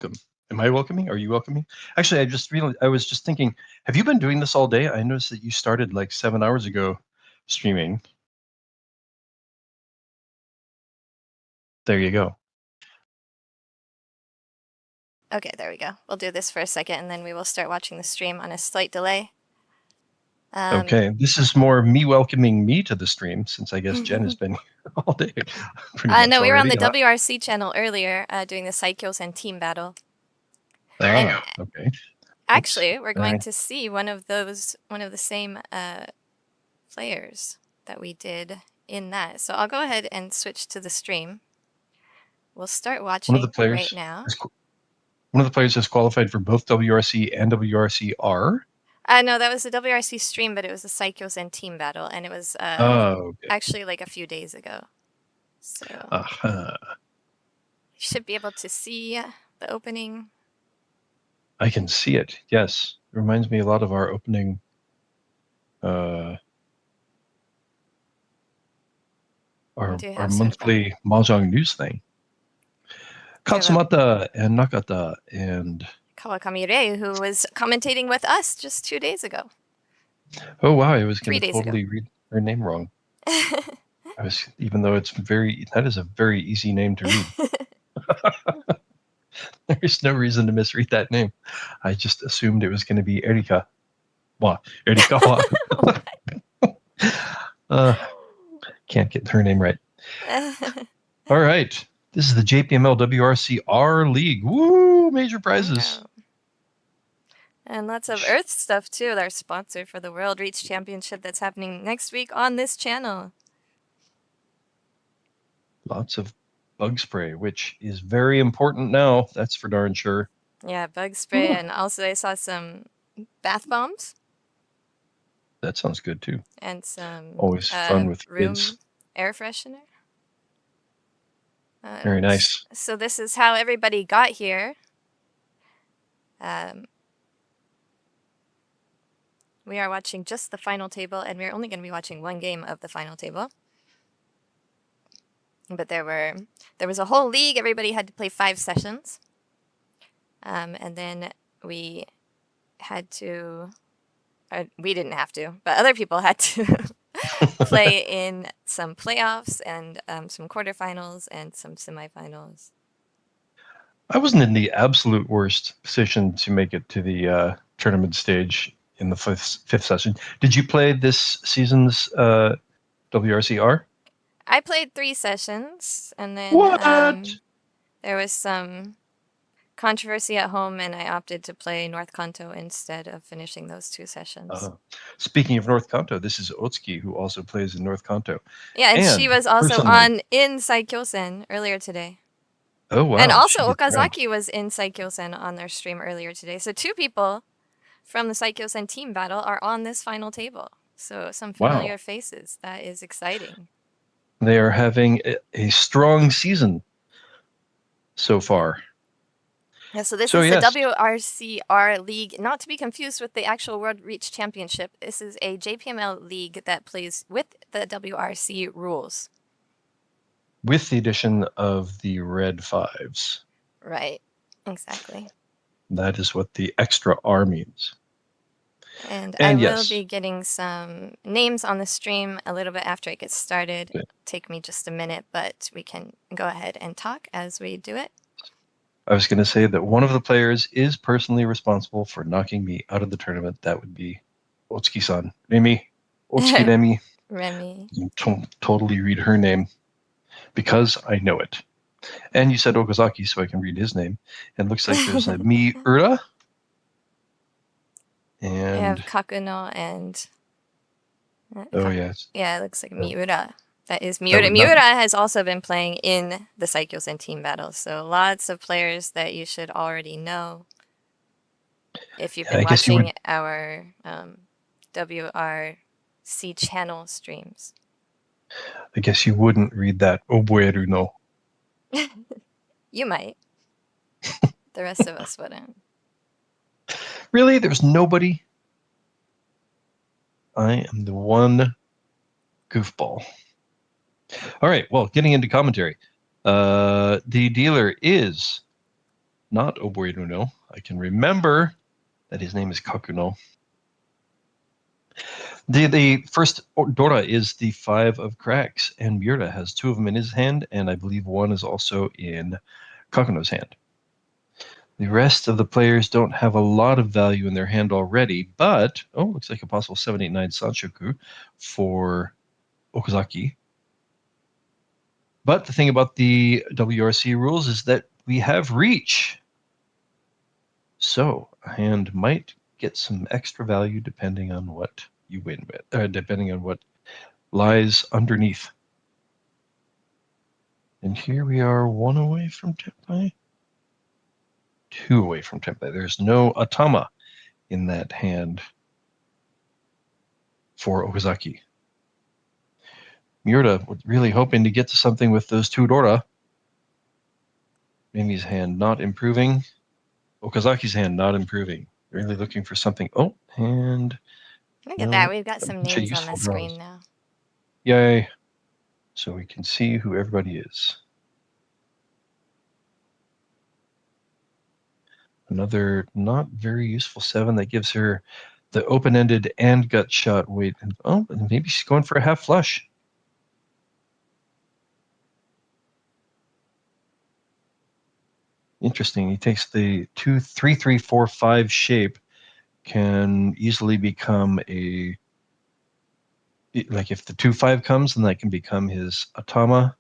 Am I welcoming? Are you welcoming? Actually, I was just thinking, have you been doing this all day? I noticed that you started like 7 hours ago streaming. There you go. Okay, there we go. We'll do this for a second, and then we will start watching the stream on a slight delay. Okay, this is more me welcoming me to the stream, since I guess Jenn has been all day. Pretty much no, we were on the already, WRC channel earlier doing the Psychos and team battle. Okay. Actually, we're going to see one of the same players that we did in that. So I'll go ahead and switch to the stream. We'll start watching right now. One of the players has qualified for both WRC and WRC-R. No, that was the WRC stream, but it was the Psychos and team battle, and it was actually like a few days ago. So you should be able to see the opening. I can see it. Yes, it reminds me a lot of our opening. Our monthly Mahjong news thing. Katsumata and Nakata and Kawakami Rei, who was commentating with us just 2 days ago. Oh wow, I was going to totally read her name wrong. Even though that is a very easy name to read. There's no reason to misread that name. I just assumed it was going to be Erika. Erika. Can't get her name right. All right. This is the JPML WRC-R League. Woo! Major prizes. And lots of Earth stuff, too. Our sponsor for the World Reach Championship that's happening next week on this channel. Lots of bug spray, which is very important now. That's for darn sure. Yeah, bug spray. And also I saw some bath bombs. That sounds good, too. And some always fun with room kids. Air freshener. Very nice. So this is how everybody got here. We are watching just the final table, and we're only going to be watching one game of the final table. But there was a whole league. Everybody had to play 5 sessions. And then we had to... we didn't have to, but other people had to play in some playoffs and some quarterfinals and some semifinals. I wasn't in the absolute worst position to make it to the tournament stage in the fifth session. Did you play this season's WRC-R? I played 3 sessions, and then there was some controversy at home, and I opted to play North Kanto instead of finishing those 2 sessions. Speaking of North Kanto, this is Otsuki, who also plays in North Kanto. Yeah, and she was also in Saikyosen earlier today. Oh, wow. And also Okazaki was in Saikyosen on their stream earlier today. So 2 people from the Saikyosen team battle are on this final table. So some familiar faces. That is exciting. They are having a strong season so far. Yeah, so this is the WRC-R League, not to be confused with the actual World Reach Championship. This is a JPML league that plays with the WRC rules. With the addition of the red 5s. Right, exactly. That is what the extra R means. And I will be getting some names on the stream a little bit after it gets started. It'll take me just a minute, but we can go ahead and talk as we do it. I was going to say that one of the players is personally responsible for knocking me out of the tournament. That would be Otsuki-san. Remi. Otsuki Remi. Remi. Totally read her name because I know it. And you said Okazaki, so I can read his name. And it looks like there's a Miura. And I have Kakuno and... yes. Yeah, it looks like Miura. That is Miura. Miura has also been playing in the Saikyosen team battles, so lots of players that you should already know if you've been watching our WRC channel streams. I guess you wouldn't read that Oboeru no. You might. The rest of us wouldn't. Really? There's nobody? I am the one goofball. All right, well, getting into commentary. The dealer is not Oboiruno. I can remember that his name is Kakuno. The first dora is the 5 of cracks, and Miura has 2 of them in his hand, and I believe 1 is also in Kakuno's hand. The rest of the players don't have a lot of value in their hand already, but, looks like a possible 7-8-9 Sanshoku for Okazaki. But the thing about the WRC rules is that we have reach. So a hand might get some extra value depending on what you win with, depending on what lies underneath. And here we are 1 away from Tenpai, 2 away from Tenpai. There's no Atama in that hand for Okazaki. Miura was really hoping to get to something with those 2 dora. Remi's hand not improving. Okazaki's hand not improving. Really looking for something. Oh, and look at that. We've got some names on the screen now. Yay. So we can see who everybody is. Another not very useful 7 that gives her the open-ended and gut shot weight. And maybe she's going for a half flush. Interesting. He takes the 2, 3, 3, 4, 5 shape, can easily become like if the 2-5 comes, then that can become his Atama,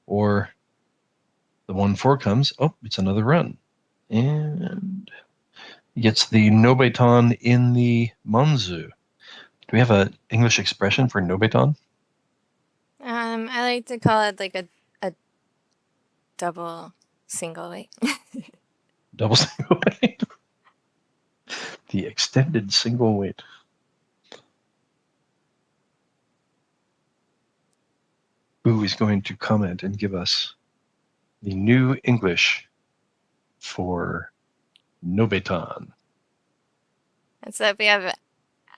or the 1-4 comes. Oh, it's another run. And he gets the Nobeton in the Manzu. Do we have an English expression for Nobeton? I like to call it like a double single weight. Double single weight. The extended single weight. Who is going to comment and give us the new English for Nobeton? What's up? We have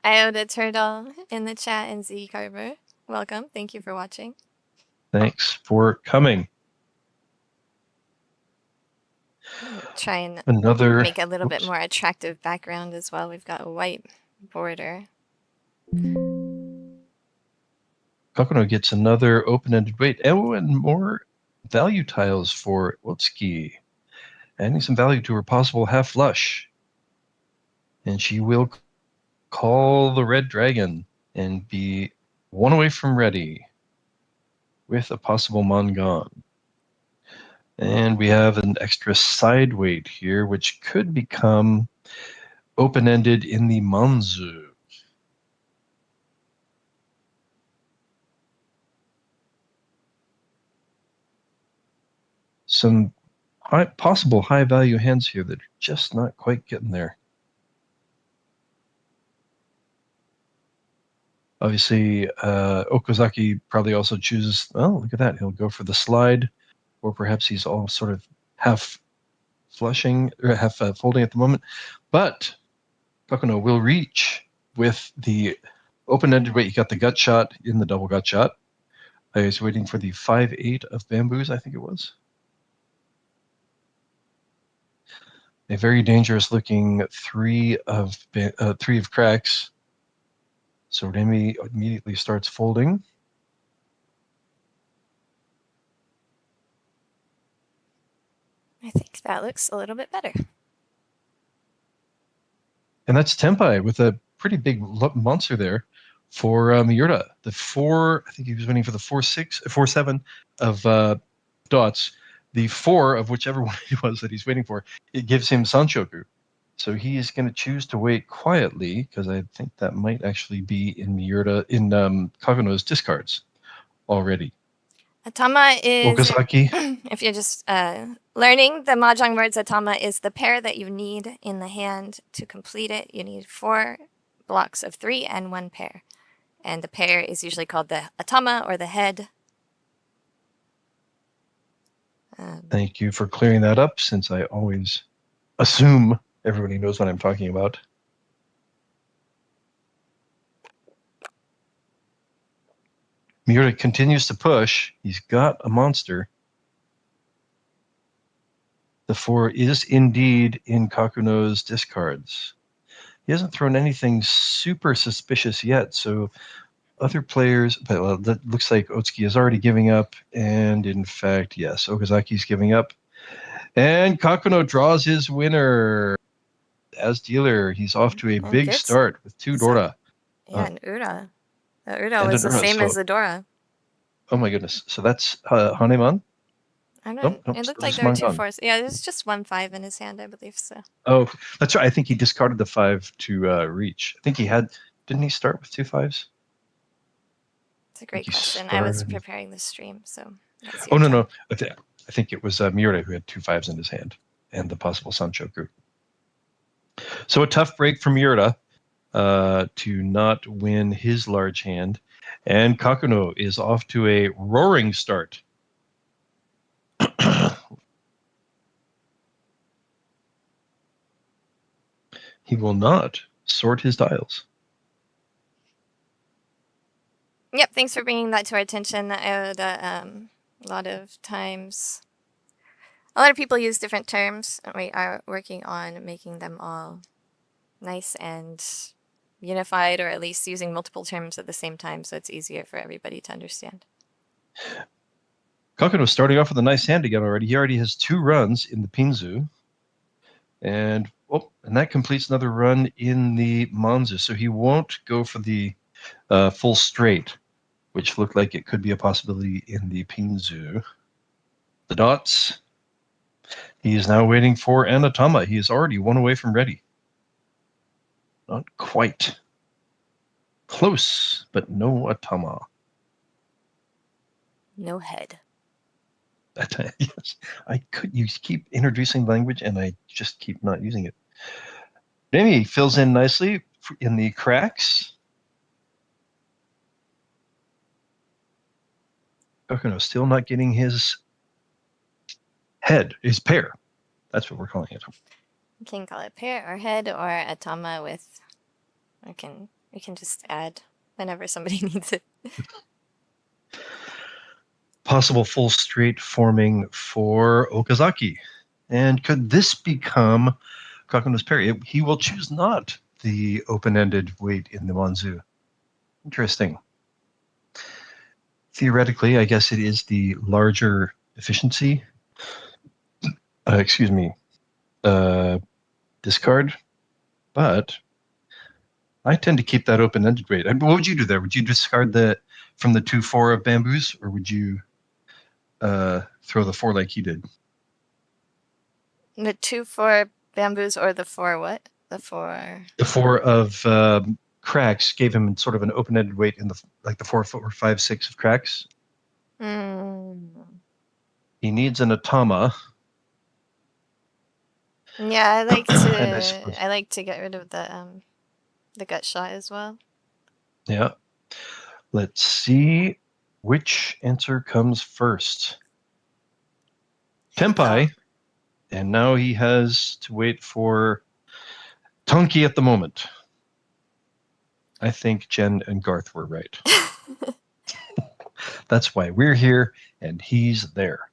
Iota Turtle in the chat and Z Carver. Welcome. Thank you for watching. Thanks for coming. Try and make a little bit more attractive background as well. We've got a white border. Kakuno gets another open-ended weight. Oh, and more value tiles for Otsuki. Adding some value to her possible half flush. And she will call the red dragon and be 1 away from ready with a possible Mangan. And we have an extra side weight here, which could become open-ended in the Manzu. Some possible high-value hands here that are just not quite getting there. Obviously, Okazaki probably also chooses, look at that, he'll go for the slide, or perhaps he's all sort of half flushing, or half folding at the moment. But Kakuno will reach with the open-ended weight. You got the gut shot in the double gut shot. I was waiting for the 5-8 of bamboos, I think it was. A very dangerous looking 3 of cracks. So Remi immediately starts folding. I think that looks a little bit better. And that's Tenpai with a pretty big monster there for Miura. The 4, I think he was winning for the 4-6, 4-7 of dots. The 4 of whichever one it was that he's waiting for, it gives him Sanshoku. So he is going to choose to wait quietly, because I think that might actually be in Kakuno's discards already. Atama is, Okazaki. if you're just learning the Mahjong words, Atama is the pair that you need in the hand to complete it. You need 4 blocks of 3 and 1 pair. And the pair is usually called the Atama or the head. Thank you for clearing that up, since I always assume everybody knows what I'm talking about. Miura continues to push. He's got a monster. The 4 is indeed in Kakuno's discards. He hasn't thrown anything super suspicious yet, so other players, but well, that looks like Otsuki is already giving up, and in fact, yes, Okazaki's giving up. And Kakuno draws his winner. As dealer, he's off to a big start with 2 dora. Yeah, and Ura. The Ura was the same as the dora. Oh my goodness. So that's Haneman? I don't know. It looked like there were 2 4s. Yeah, there's just 1 5 in his hand, I believe so. Oh, that's right. I think he discarded the 5 to reach. I think he had, didn't he start with 2 5s? It's a great question. I was preparing the stream, so. Oh, no. I think it was Miura who had 2 5s in his hand and the possible Sanchoku. So a tough break from Miura to not win his large hand. And Kakuno is off to a roaring start. He will not sort his dials. Yep, thanks for bringing that to our attention. A lot of times, a lot of people use different terms. We are working on making them all nice and unified, or at least using multiple terms at the same time, so it's easier for everybody to understand. Kakuno starting off with a nice hand again already. He already has 2 runs in the Pinzu. And that completes another run in the Manzu. So he won't go for the full straight, which looked like it could be a possibility in the Pinzu. The dots. He is now waiting for an Atama. He is already 1 away from ready. Not quite. Close, but no Atama. No head. Yes, you keep introducing language and I just keep not using it. Remi fills in nicely in the cracks. Kakuno still not getting his head, his pair. That's what we're calling it. You can call it pair or head or Atama with, we can just add whenever somebody needs it. Possible full straight forming for Okazaki. And could this become Kakuno's pair? He will choose not the open-ended weight in the Manzu. Interesting. Theoretically, I guess it is the larger efficiency. Discard. But I tend to keep that open-ended weight. What would you do there? Would you discard from the 2-4 of bamboos, or would you throw the 4 like he did? The 2-4 bamboos, or the 4 what? The 4. The 4 of cracks gave him sort of an open-ended weight in the 4 or 5 6 of cracks. He needs an Atama. Yeah, I like to get rid of the gut shot as well. Yeah. Let's see which answer comes first. Tempai. And now he has to wait for Tonki at the moment. I think Jenn and Garthe were right. That's why we're here and he's there.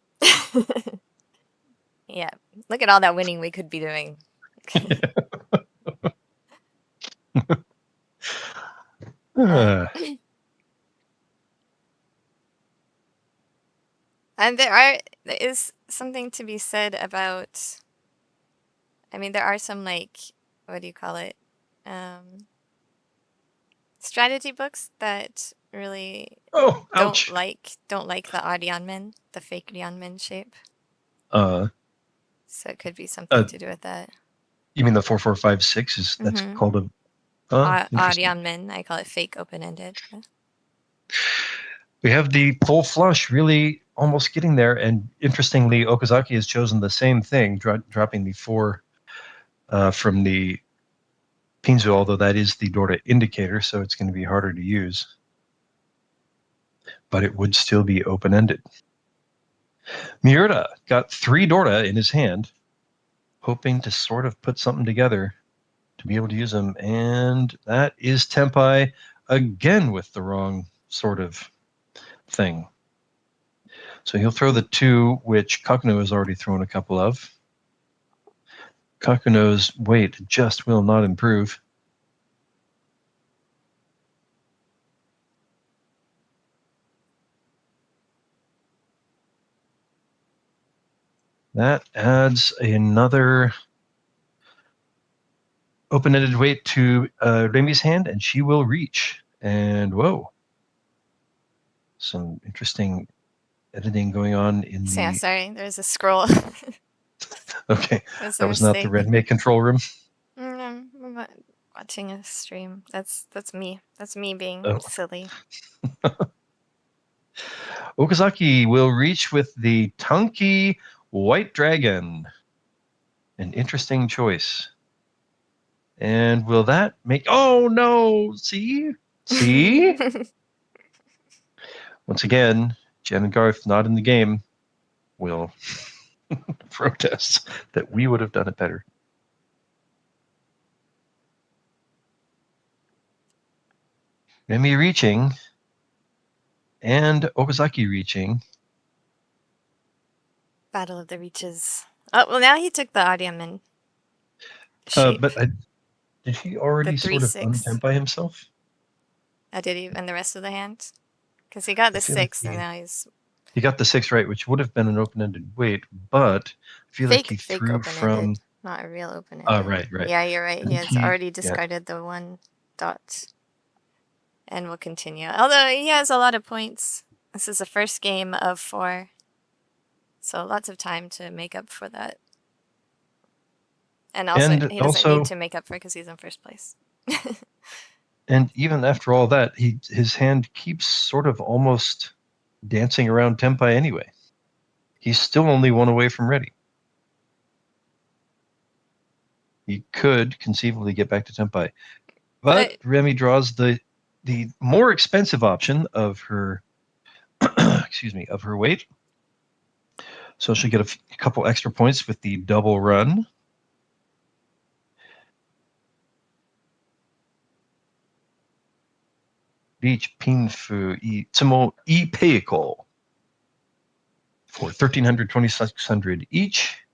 Yeah. Look at all that winning we could be doing. And there is something to be said about, I mean, there are some, what do you call it? Strategy books that really don't like the Ryanmen, the fake Ryanmen shape. So it could be something to do with that. You mean the 4 4 5 6 that's called a Ryanmen? I call it fake open-ended. We have the full flush really almost getting there, and interestingly, Okazaki has chosen the same thing, dropping the 4 from the Pinzu, although that is the dora indicator, so it's going to be harder to use. But it would still be open-ended. Miura got 3 dora in his hand, hoping to sort of put something together to be able to use them, and that is Tempai again with the wrong sort of thing. So he'll throw the 2, which Kakuno has already thrown a couple of. Kakuno's weight just will not improve. That adds another open-ended weight to Remi's hand, and she will reach. And whoa, some interesting editing going on in the... Yeah, sorry, there's a scroll. Okay, that was not the Remi control room. No, I'm watching a stream. That's me. That's me being silly. Okazaki will reach with the Tunky White Dragon. An interesting choice. And will that make... Oh, no! See? Once again, Jenn and Garthe, not in the game, will protest that we would have done it better. Remi reaching, and Okazaki reaching. Battle of the Reaches. Oh, well, now he took the Ariaman shape. But did he already sort of untemp by himself? Did he? And the rest of the hand? Because he got the 6, and now he's... He got the 6 right, which would have been an open-ended weight, but I feel like he threw from... Not a real open-ended. Right. Yeah, you're right. He has already discarded the 1 dot. And we'll continue. Although he has a lot of points. This is the first game of 4. So lots of time to make up for that. And also, he doesn't need to make up for it because he's in first place. And even after all that, his hand keeps sort of almost dancing around Tempai anyway. He's still only 1 away from ready. He could conceivably get back to Tempai. But Remi draws the more expensive option of her of her weight. So she'll get a couple extra points with the double run. Beach Pinfu Tsumo Peiko for 1,300, 2,600 each.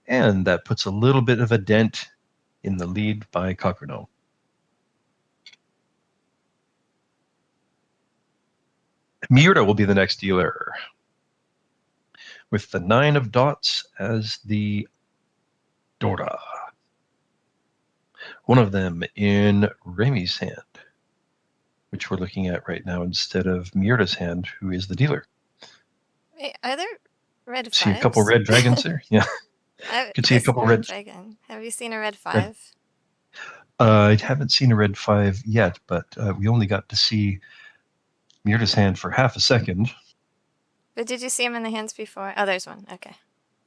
And that puts a little bit of a dent in the lead by Kakuno. Miura will be the next dealer, with the 9 of dots as the dora. One of them in Remi's hand, which we're looking at right now instead of Miura's hand, who is the dealer. Wait, are there red 5s? See a couple red dragons there? Yeah. I could see a couple red dragon. Have you seen a red 5? I haven't seen a red 5 yet, but we only got to see Miura's hand for half a second. But did you see him in the hands before? Oh, there's one. Okay.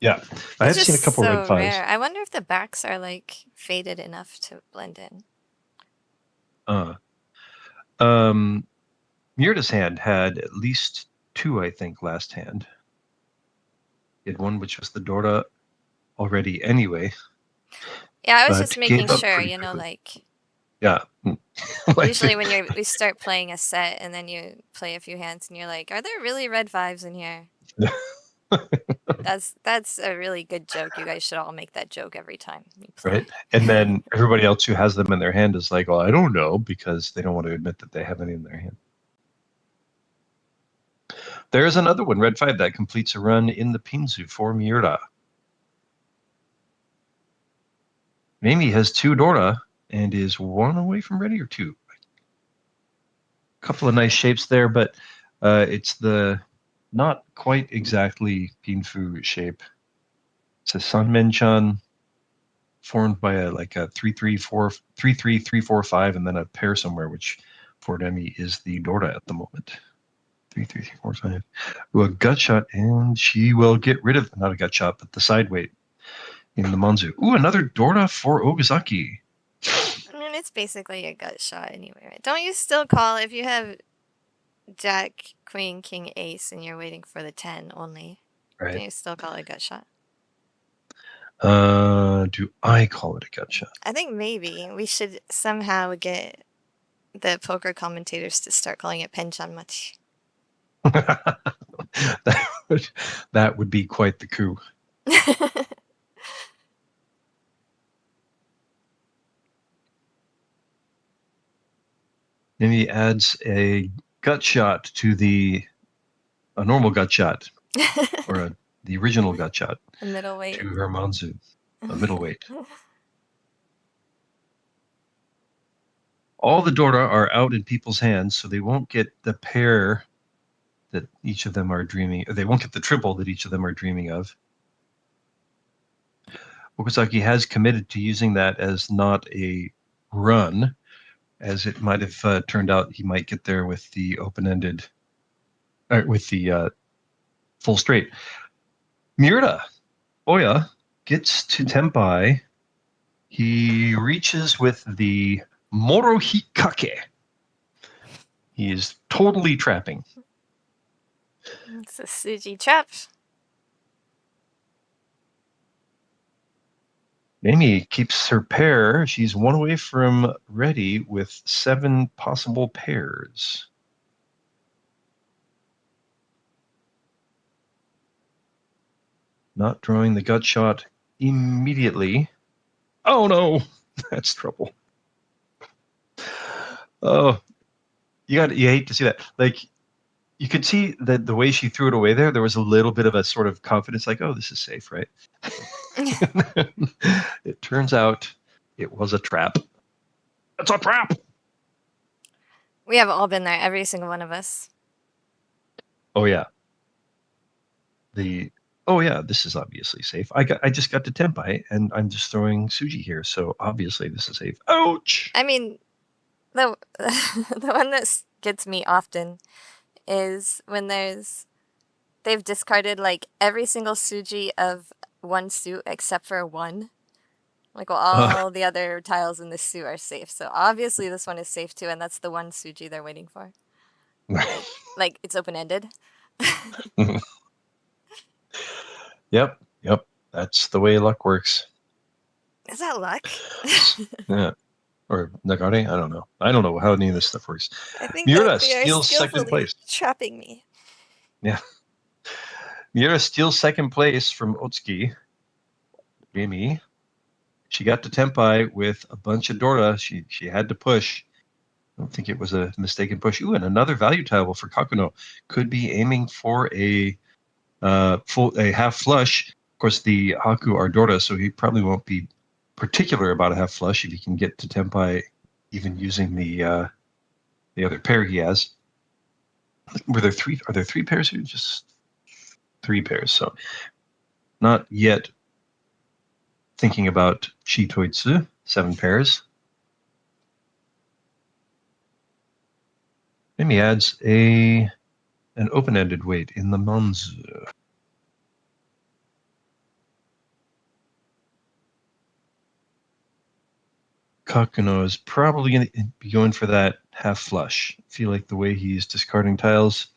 Yeah, I have seen a couple red 5s. Rare. I wonder if the backs are like faded enough to blend in. Miura's hand had at least 2, I think, last hand. He had 1 which was the dora already anyway. Yeah, I was just making sure, like... Yeah. Usually when we start playing a set and then you play a few hands and you're like, are there really red 5s in here? That's a really good joke. You guys should all make that joke every time you play. Right? And then everybody else who has them in their hand is like, well, I don't know, because they don't want to admit that they have any in their hand. There's another one, red 5, that completes a run in the Pinzu for Miura. Remi has 2 dora and is 1 away from ready, or 2. A couple of nice shapes there, but it's the not quite exactly Pinfu shape. It's a Sanmenchan formed by a 3-3-3-4-5 and then a pair somewhere, which for Remi is the dora at the moment. 3-3-3-4-5. Ooh, a gut shot, and she will get rid of, not a gut shot, but the side weight in the Manzu. Ooh, another dora for Okazaki. I mean, it's basically a gut shot anyway, right? Don't you still call, if you have Jack, Queen, King, Ace, and you're waiting for the 10 only, right? Don't you still call it a gut shot? Do I call it a gut shot? I think maybe we should somehow get the poker commentators to start calling it penchanmachi. That would be quite the coup. Remi adds a gut shot to a normal gut shot, or the original gut shot. A middleweight. To her Manzu, a middleweight. All the dora are out in people's hands, so they won't get the pair that each of them are dreaming. They won't get the triple that each of them are dreaming of. Okazaki has committed to using that as not a run, as it might have turned out he might get there with the open-ended, with the full straight. Miura, Oya, gets to Tenpai. He reaches with the Morohikake. He is totally trapping. It's a Suji trap. Amy keeps her pair. She's one away from ready with 7 possible pairs. Not drawing the gut shot immediately. Oh no, that's trouble. Oh, you hate to see that. Like, you could see that the way she threw it away there was a little bit of a sort of confidence, like, oh, this is safe, right? It turns out it was a trap. It's a trap! We have all been there, every single one of us. Oh, yeah. Oh, yeah, this is obviously safe. I just got to Tenpai, and I'm just throwing Suji here, so obviously this is safe. Ouch! I mean, the one that gets me often is when they've discarded like every single Suji of one suit except for one. Like, well, all the other tiles in this suit are safe. So obviously this one is safe too, and that's the one Suji they're waiting for. Like it's open-ended. Yep. That's the way luck works. Is that luck? Yeah. Or Nagare? I don't know. I don't know how any of this stuff works. I think Miura steals second place. Trapping me. Yeah. Miura steals second place from Otsuki. Remi. She got to Tenpai with a bunch of dora. She had to push. I don't think it was a mistaken push. Ooh, and another value tile for Kakuno. Could be aiming for a half flush. Of course, the Haku are dora, so he probably won't be particular about a half flush if he can get to Tenpai, even using the other pair he has. Are there 3 pairs here? Just 3 pairs. So not yet thinking about Shitoitsu, 7 pairs. Maybe adds an open-ended weight in the Manzu. Kakuno is probably going to be going for that half flush. I feel like the way he's discarding tiles,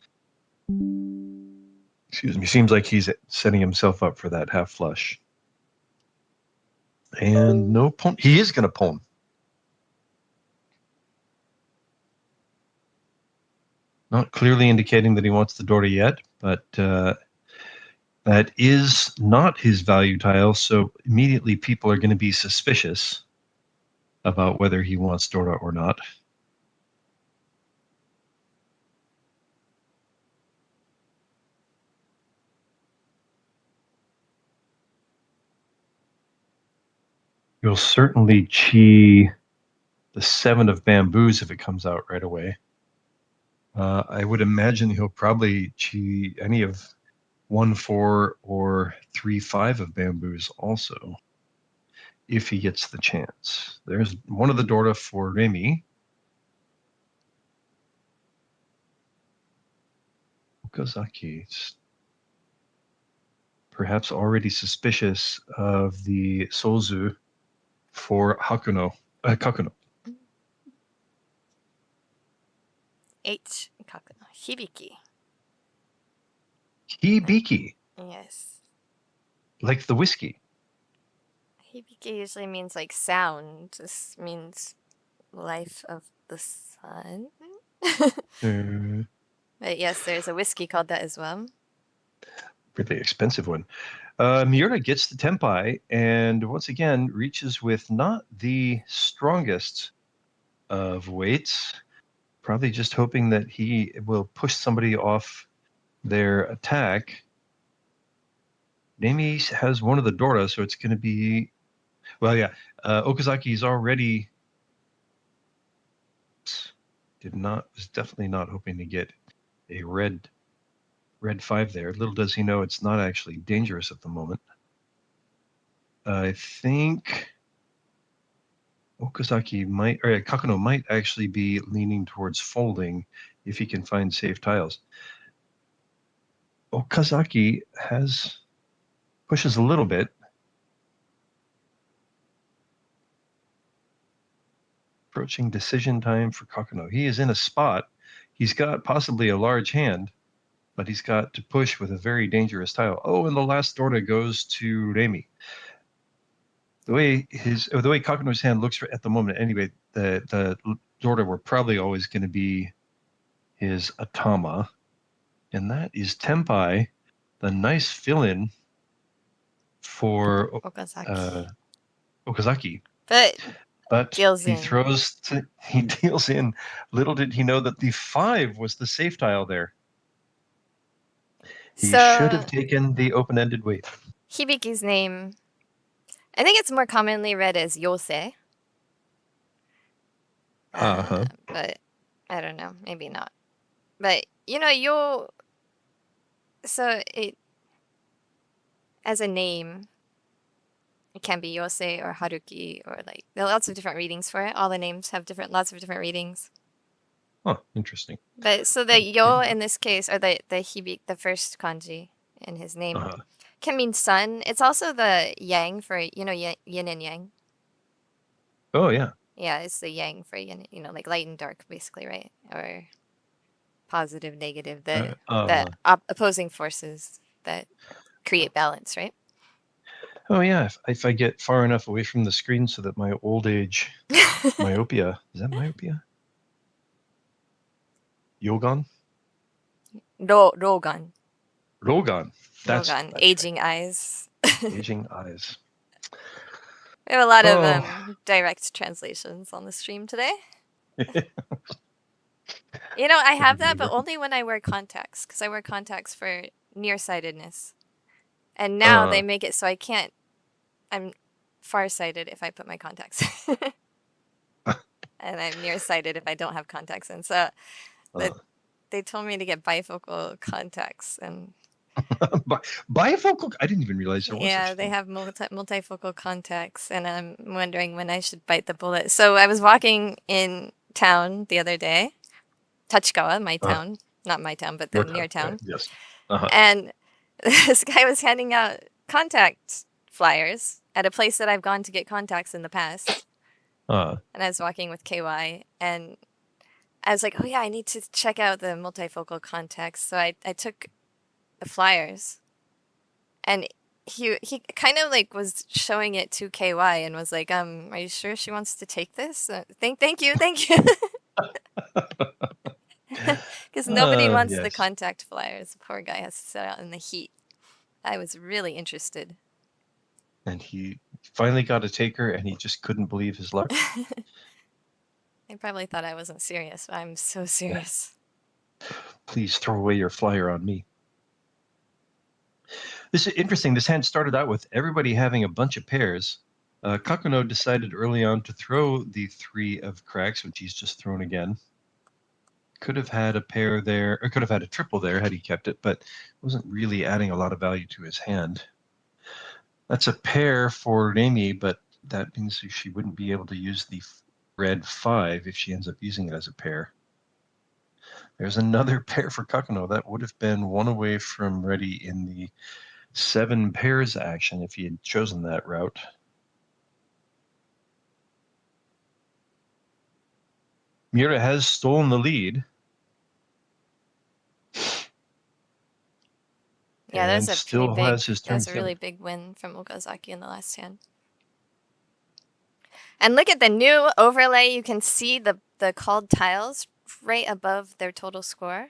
seems like he's setting himself up for that half flush. And no pawn. He is going to pawn. Not clearly indicating that he wants the dora yet, but that is not his value tile, so immediately people are going to be suspicious about whether he wants dora or not. You'll certainly chi the 7 of bamboos if it comes out right away. I would imagine he'll probably chi any of 1-4 or 3-5 of bamboos also, if he gets the chance. There's one of the dora for Remi. Okazaki, perhaps already suspicious of the Sozu for Kakuno. H. Kakuno. Hibiki. Hibiki. Yes. Like the whiskey. Hibiki usually means like sound. This means life of the sun. But yes, there's a whiskey called that as well. Really expensive one. Miura gets the Tenpai and once again reaches with not the strongest of weights. Probably just hoping that he will push somebody off their attack. Remi has one of the dora, so it's going to be... Well, yeah. Okazaki is already... was definitely not hoping to get a red 5 there. Little does he know it's not actually dangerous at the moment. I think Kakuno might actually be leaning towards folding if he can find safe tiles. Okazaki pushes a little bit. Approaching decision time for Kakuno. He is in a spot. He's got possibly a large hand, but he's got to push with a very dangerous tile. Oh, and the last dora goes to Remi. The way Kakuno's hand looks at the moment, anyway, the dora were probably always going to be his Atama, and that is Tenpai, the nice fill-in for Okazaki. But he deals in. Little did he know that the 5 was the safe tile there. He should have taken the open-ended weight. Hibiki's name, I think it's more commonly read as Yose. But I don't know, maybe not. But as a name, it can be Yose or Haruki, or there are lots of different readings for it. All the names have lots of different readings. Oh, interesting. But so the yo in this case, or the hibiki, the first kanji in his name, can mean sun. It's also the yang for yin and yang. Oh yeah. Yeah, it's the yang for yin, like light and dark, basically, right? Or positive, negative, the opposing forces that create balance, right? Oh yeah, if I get far enough away from the screen so that my old age myopia, is that myopia? Yogan? Rogan. Rogan. That's aging right. Eyes. Aging eyes. We have a lot of direct translations on the stream today. I have that, but only when I wear contacts, because I wear contacts for nearsightedness. And now they make it so I'm farsighted if I put my contacts in. And I'm nearsighted if I don't have contacts in. So they told me to get bifocal contacts. And bifocal? I didn't even realize there was such thing. They have multifocal contacts, and I'm wondering when I should bite the bullet. So I was walking in town the other day, Tachikawa, my town. Not my town, but the near town. Right. Yes. And this guy was handing out contact flyers at a place that I've gone to get contacts in the past. And I was walking with KY, and I was like, oh yeah, I need to check out the multifocal contacts. So I took the flyers, and he kind of was showing it to KY and was like, are you sure she wants to take this? Thank you. Because nobody wants the contact flyers. The poor guy has to sit out in the heat. I was really interested. And he finally got a taker, and he just couldn't believe his luck. They probably thought I wasn't serious, but I'm so serious. Please throw away your flyer on me. This is interesting. This hand started out with everybody having a bunch of pairs. Kakuno decided early on to throw the 3 of cracks, which he's just thrown again. Could have had a pair there, or could have had a triple there had he kept it, but wasn't really adding a lot of value to his hand. That's a pair for Remi, but that means she wouldn't be able to use the red 5 if she ends up using it as a pair. There's another pair for Kakuno. That would have been one away from ready in the 7 pairs action if he had chosen that route. Miura has stolen the lead. Yeah, there's a really big win from Okazaki in the last hand. And look at the new overlay. You can see the called tiles right above their total score.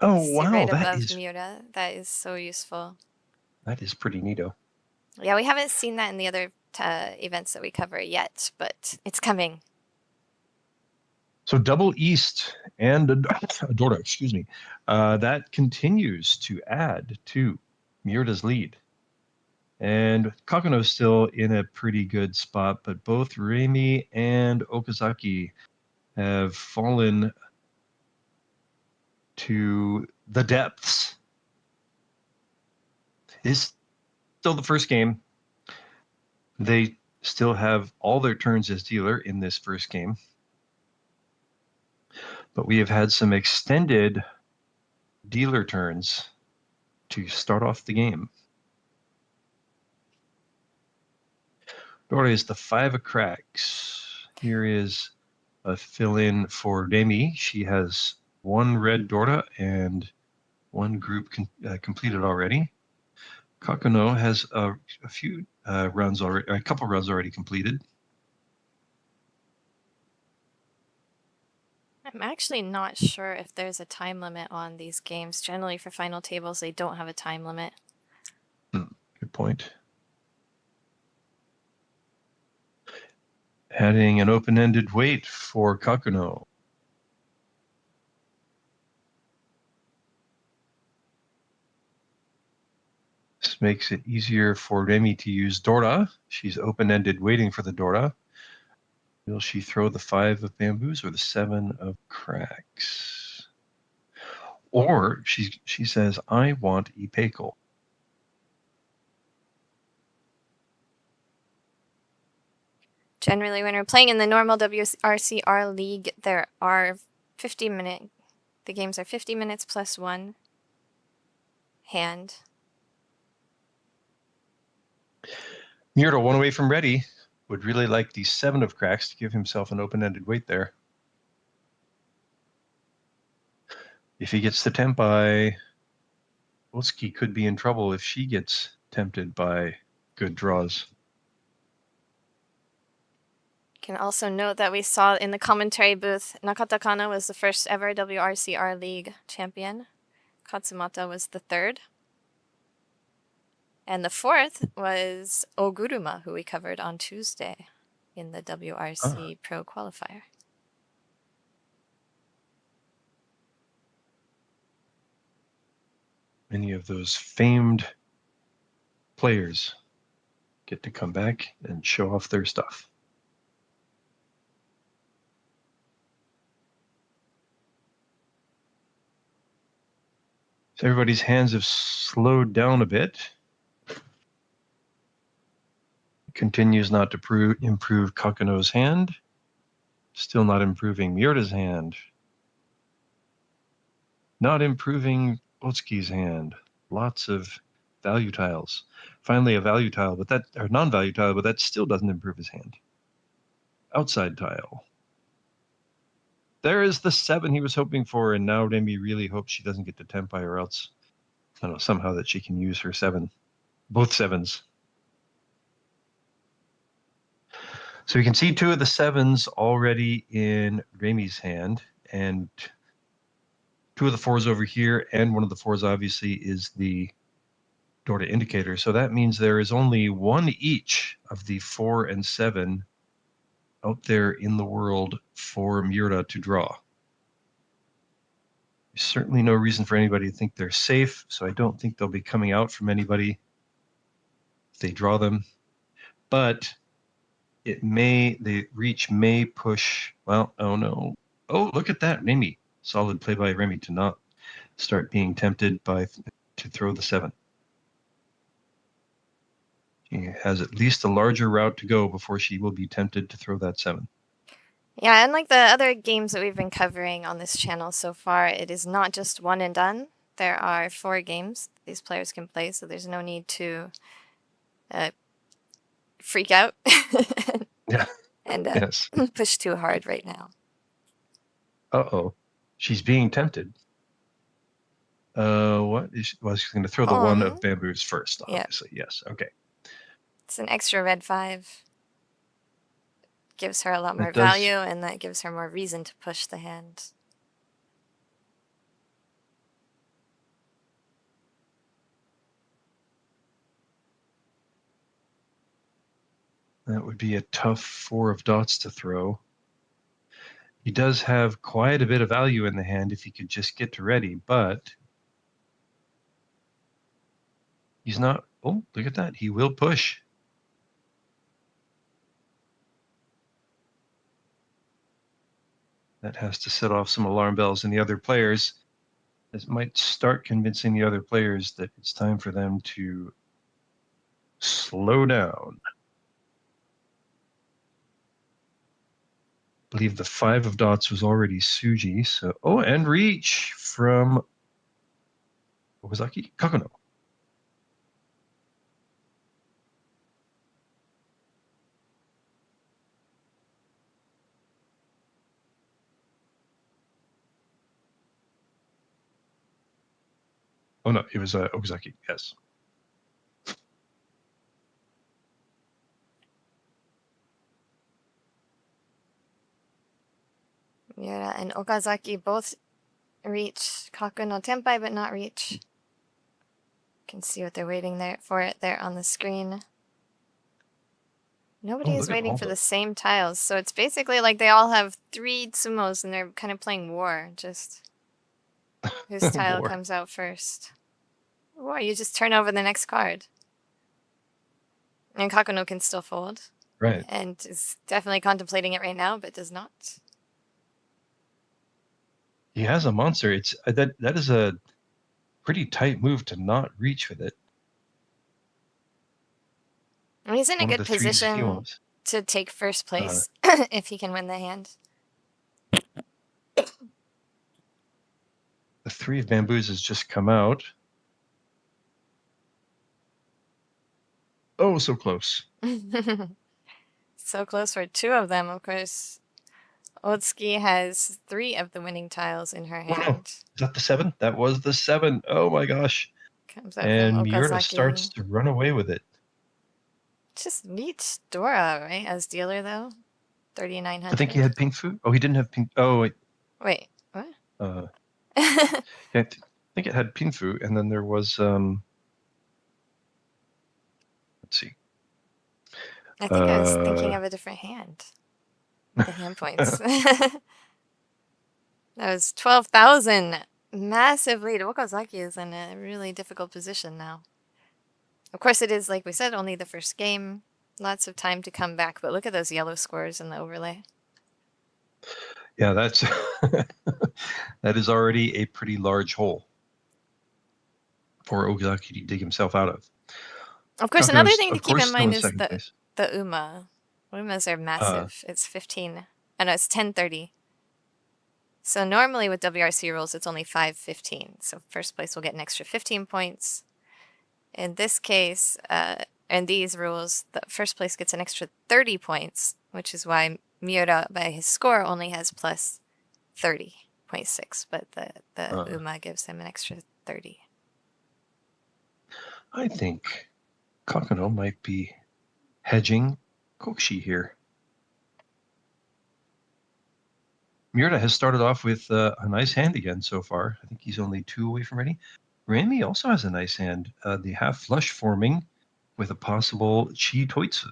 Oh, wow. Right above Miura. That is so useful. That is pretty neato. Yeah, we haven't seen that in the other events that we cover yet, but it's coming. So double East and a dora, excuse me. That continues to add to Miura's lead. And Kakuno's still in a pretty good spot, but both Remi and Okazaki have fallen to the depths. It's still the first game. They still have all their turns as dealer in this first game. But we have had some extended dealer turns to start off the game. Dora is the 5 of cracks. Here is a fill-in for Remi. She has 1 red Dora and 1 group completed already. Kakuno has a few runs already, a couple runs already completed. I'm actually not sure if there's a time limit on these games. Generally, for final tables, they don't have a time limit. Good point. Adding an open-ended weight for Kakuno. This makes it easier for Remi to use Dora. She's open-ended waiting for the Dora. Will she throw the 5 of bamboos or the 7 of cracks? Or she says, I want Ipeco. Generally, when we're playing in the normal WRC-R League, there are 50-minute... The games are 50 minutes plus 1 hand. Miura, 1 away from ready. Would really like the 7 of cracks to give himself an open-ended weight there. If he gets the tempai, Otsuki could be in trouble if she gets tempted by good draws. Can also note that we saw in the commentary booth, Nakata Kana was the first ever WRC-R League champion. Katsumata was the 3rd. And the 4th was Oguruma, who we covered on Tuesday in the WRC Pro Qualifier. Many of those famed players get to come back and show off their stuff. So everybody's hands have slowed down a bit. Continues not to improve Kakuno's hand. Still not improving Miura's hand. Not improving Otsuki's hand. Lots of value tiles. Finally a value tile, but that, or non-value tile, but that still doesn't improve his hand. Outside tile. There is the 7 he was hoping for, and now Remi really hopes she doesn't get to tempai, or else, I don't know, somehow that she can use her 7. Both 7s. So we can see 2 of the 7s already in Remi's hand, and 2 of the 4s over here, and 1 of the 4s obviously is the Dora indicator. So that means there is only 1 each of the 4 and 7 out there in the world for Miura to draw. There's certainly no reason for anybody to think they're safe, so I don't think they'll be coming out from anybody if they draw them. But the reach may push, well, oh no. Oh, look at that, Remi. Solid play by Remi to not start being tempted to throw the 7. She has at least a larger route to go before she will be tempted to throw that 7. Yeah, unlike the other games that we've been covering on this channel so far, it is not just one and done. There are 4 games these players can play, so there's no need to freak out and Yes. push too hard right now. Uh-oh. She's being tempted. What is she? Well, she's going to throw the 1 of bamboos first, obviously. Yeah. Yes, okay. It's an extra red 5. Gives her a lot more value, and that gives her more reason to push the hand. That would be a tough 4 of dots to throw. He does have quite a bit of value in the hand if he could just get to ready, but he's not. Oh, look at that. He will push. That has to set off some alarm bells in the other players. This might start convincing the other players that it's time for them to slow down. I believe the 5 of dots was already Suji. So, oh, and reach from Okazaki Kakuno. Oh no, it was Okazaki. Yes. Miura and Okazaki both reach Kakuno Tenpai, but not reach. You can see what they're waiting there on the screen. Nobody is waiting for the same tiles, so it's basically like they all have 3 sumos and they're kind of playing war. Just whose tile comes out first. Or you just turn over the next card. And Kakuno can still fold. Right. And is definitely contemplating it right now, but does not. He has a monster. It's that is a pretty tight move to not reach with it. And he's in a good position to take first place if he can win the hand. The 3 of bamboos has just come out. Oh, so close. So close for 2 of them, of course. Otsuki has 3 of the winning tiles in her hand. Oh, no. Is that the 7? That was the 7. Oh my gosh. Comes out and Miura starts to run away with it. Just neat Dora, right? As dealer, though. 3,900. I think he had pink food. Oh, he didn't have pink. Oh, wait. Wait, what? Yeah, I think it had Pinfu, and then there was let's see. I think I was thinking of a different hand. The hand points. That was 12,000. Massive lead. Okazaki is in a really difficult position now. Of course, it is, like we said, only the first game. Lots of time to come back, but look at those yellow scores in the overlay. Yeah, that's that is already a pretty large hole for Okazaki to dig himself out of. Of course, another thing to keep in mind is the Uma. Umas are massive. It's 15. No, it's 1030. So normally with WRC rules, it's only 515. So first place will get an extra 15 points. In this case, in these rules, the first place gets an extra 30 points, which is why Miura, by his score, only has plus 30.6, but the Uma gives him an extra 30. I think Kakuno might be hedging Koshi here. Miura has started off with a nice hand again so far. I think he's only 2 away from ready. Remi also has a nice hand. The half flush forming with a possible Chi Toitsu.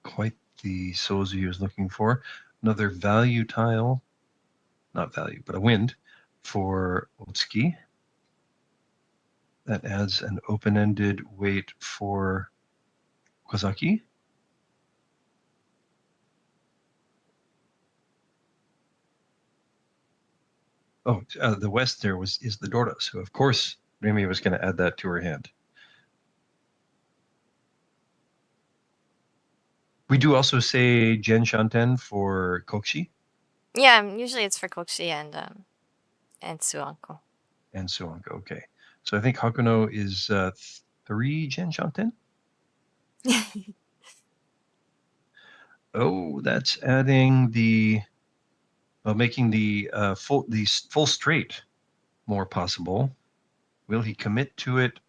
Quite the Sozu he was looking for. Another value tile, not value, but a wind for Otsuki. That adds an open-ended weight for Okazaki. Oh, the west there is the dora, so of course Remi was going to add that to her hand. We do also say Jenn Shanten for Kokushi. Yeah, usually it's for Kokushi and Suanko. And Suanko, okay. So I think Hakuno is 3 Jenn Shanten. Oh, that's adding making the full straight more possible. Will he commit to it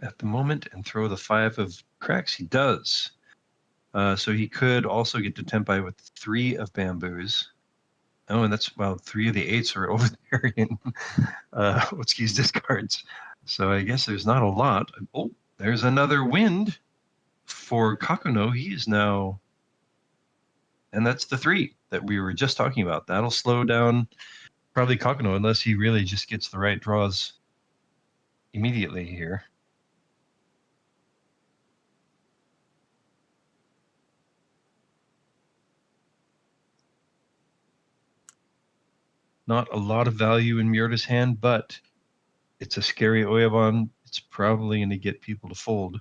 at the moment and throw the 5 of cracks? He does. So he could also get to Tenpai with 3 of bamboos. Oh, and that's 3 of the 8s are over there in Otsuki's discards. So I guess there's not a lot. Oh, there's another wind for Kakuno. He is now, and that's the 3 that we were just talking about. That'll slow down probably Kakuno unless he really just gets the right draws immediately here. Not a lot of value in Miura's hand, but it's a scary Oyabon. It's probably going to get people to fold.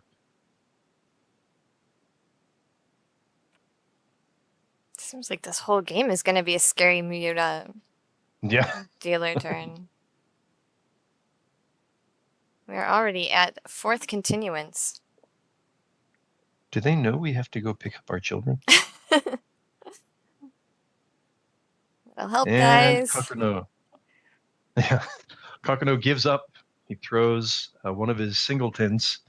Seems like this whole game is going to be a scary Miura dealer turn. We're already at 4th continuance. Do they know we have to go pick up our children? That'll help, and guys. Kakuno. Yeah. Kakuno gives up. He throws one of his singletons.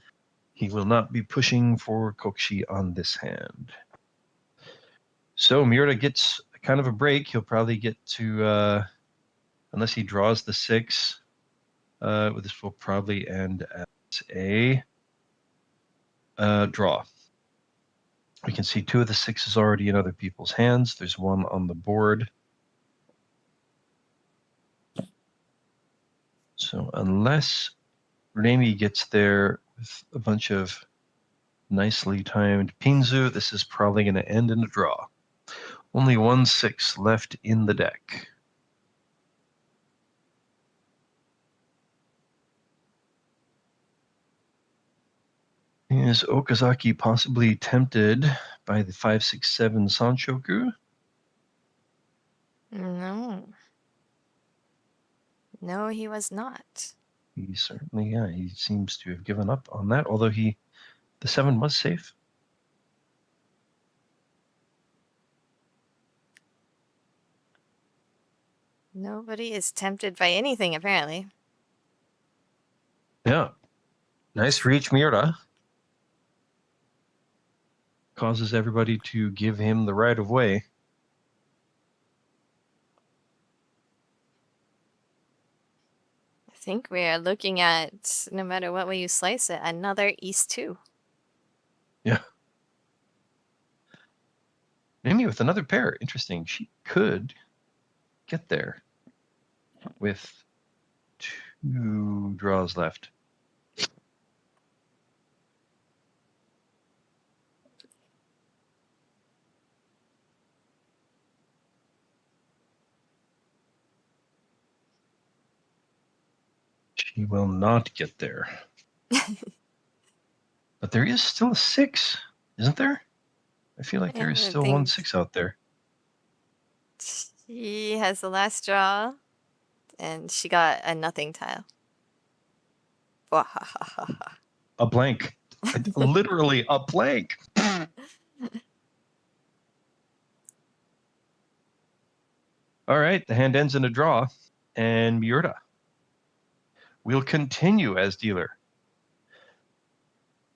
He will not be pushing for Kokushi on this hand. So Miura gets kind of a break. He'll probably get to, unless he draws the 6, this will probably end as a draw. We can see 2 of the 6s already in other people's hands. There's 1 on the board. So unless Remi gets there with a bunch of nicely timed Pinzu, this is probably going to end in a draw. Only 1 6 left in the deck. Is Okazaki possibly tempted by the 5 6 7 Sanshoku? No, he was not. He certainly, he seems to have given up on that, although the 7 was safe. Nobody is tempted by anything, apparently. Yeah. Nice reach, Miura. Causes everybody to give him the right of way. I think we are looking at, no matter what way you slice it, another East 2. Yeah. Maybe with another pair. Interesting. She could get there with 2 draws left. She will not get there. But there is still a 6, isn't there? I feel like there is still 1 6 out there. She has the last draw, and she got a nothing tile. A blank. Literally a blank. All right, the hand ends in a draw, and Miura will continue as dealer.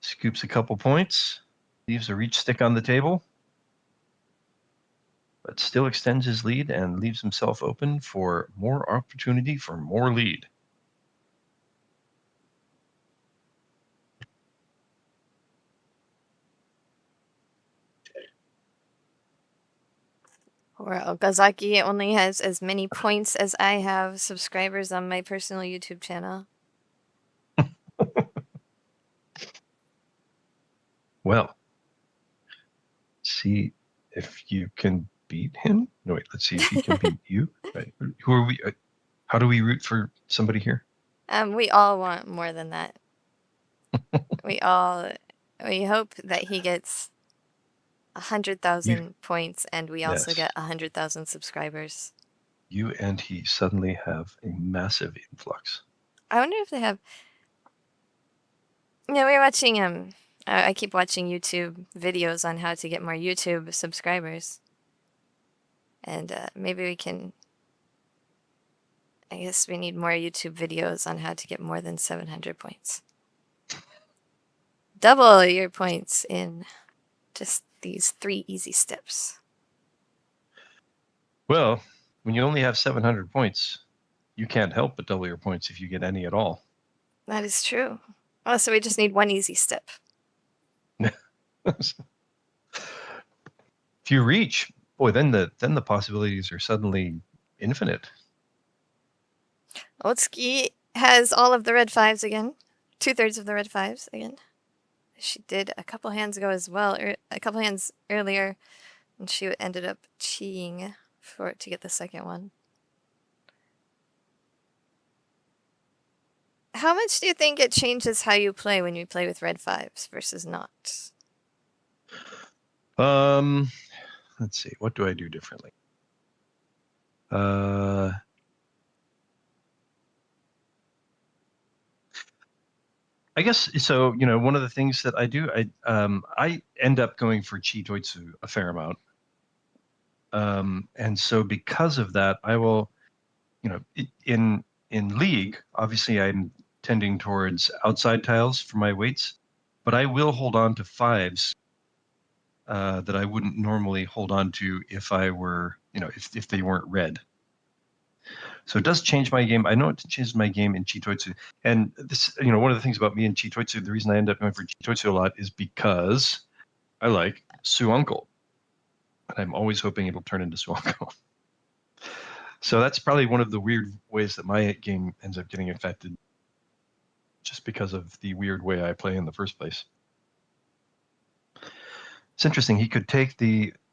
Scoops a couple points, leaves a reach stick on the table, but still extends his lead and leaves himself open for more opportunity for more lead. Or Okazaki only has as many points as I have subscribers on my personal YouTube channel. Well, see if you can beat him. No, wait, let's see if he can beat you. Right. Who are we? How do we root for somebody here? We all want more than that. we hope that he gets 100,000 points, and we also get 100,000 subscribers. You and he suddenly have a massive influx. I wonder if they have. Yeah, we're watching. I keep watching YouTube videos on how to get more YouTube subscribers, and maybe we can. I guess we need more YouTube videos on how to get more than 700 points. Double your points in just these 3 easy steps. Well, when you only have 700 points, you can't help but double your points if you get any at all. That is true. Oh, so we just need one easy step. If you reach, boy, then the possibilities are suddenly infinite. Otsuki has all of the red 5s again. 2/3 of the red 5s again. She did a couple hands ago as well, or a couple hands earlier, and she ended up cheating to get the second one. How much do you think it changes how you play when you play with red 5s versus not? Let's see. What do I do differently? I guess so. You know, one of the things that I do, I end up going for Chitoitsu a fair amount, and so because of that, I will, you know, in League, obviously I'm tending towards outside tiles for my weights, but I will hold on to 5s that I wouldn't normally hold on to if I were, you know, if they weren't red. So it does change my game. I know it changes my game in Chitoitsu. And this, you know, one of the things about me in Chitoitsu, the reason I end up going for Chitoitsu a lot is because I like Suuncle. And I'm always hoping it'll turn into Suuncle. So that's probably one of the weird ways that my game ends up getting affected, just because of the weird way I play in the first place. It's interesting. He could take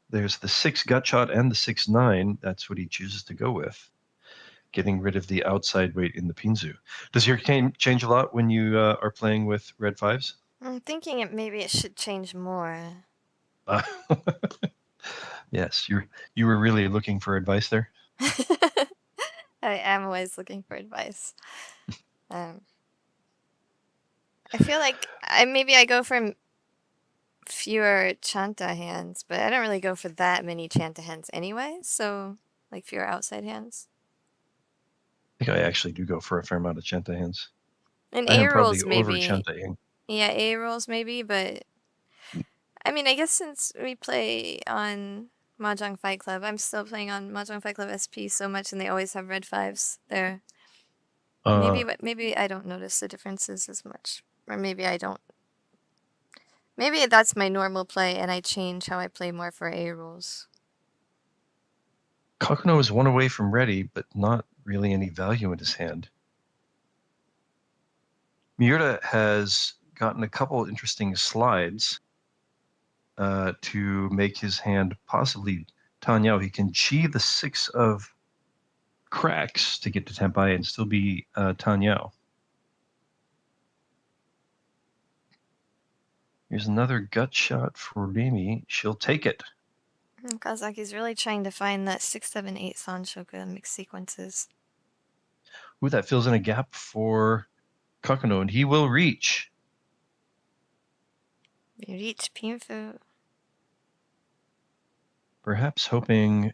there's the 6 gut shot and the 6-9. That's what he chooses to go with, getting rid of the outside weight in the Pinzu. Does your game change a lot when you are playing with red 5s? I'm thinking maybe it should change more. Yes, you were really looking for advice there? I am always looking for advice. I feel like maybe I go for fewer Chanta hands, but I don't really go for that many Chanta hands anyway, so like fewer outside hands. I think I actually do go for a fair amount of Chanta hands. And I am probably A-rolls over maybe. Chantaing. Yeah, A-rolls maybe, but I mean, I guess since we play on Mahjong Fight Club, I'm still playing on Mahjong Fight Club SP so much, and they always have red 5s there. Maybe I don't notice the differences as much, or maybe I don't. Maybe that's my normal play, and I change how I play more for A-rolls. Kakuno is one away from ready, but not really any value in his hand. Miura has gotten a couple interesting slides to make his hand possibly Tanyao. He can chi the 6 of cracks to get to Tenpai and still be Tanyao. Here's another gut shot for Remi. She'll take it. Okazaki's really trying to find that 6, 7, 8 Sanshoku mixed sequences. Ooh, that fills in a gap for Kakuno, and he will reach. You reach Pinfu. Perhaps hoping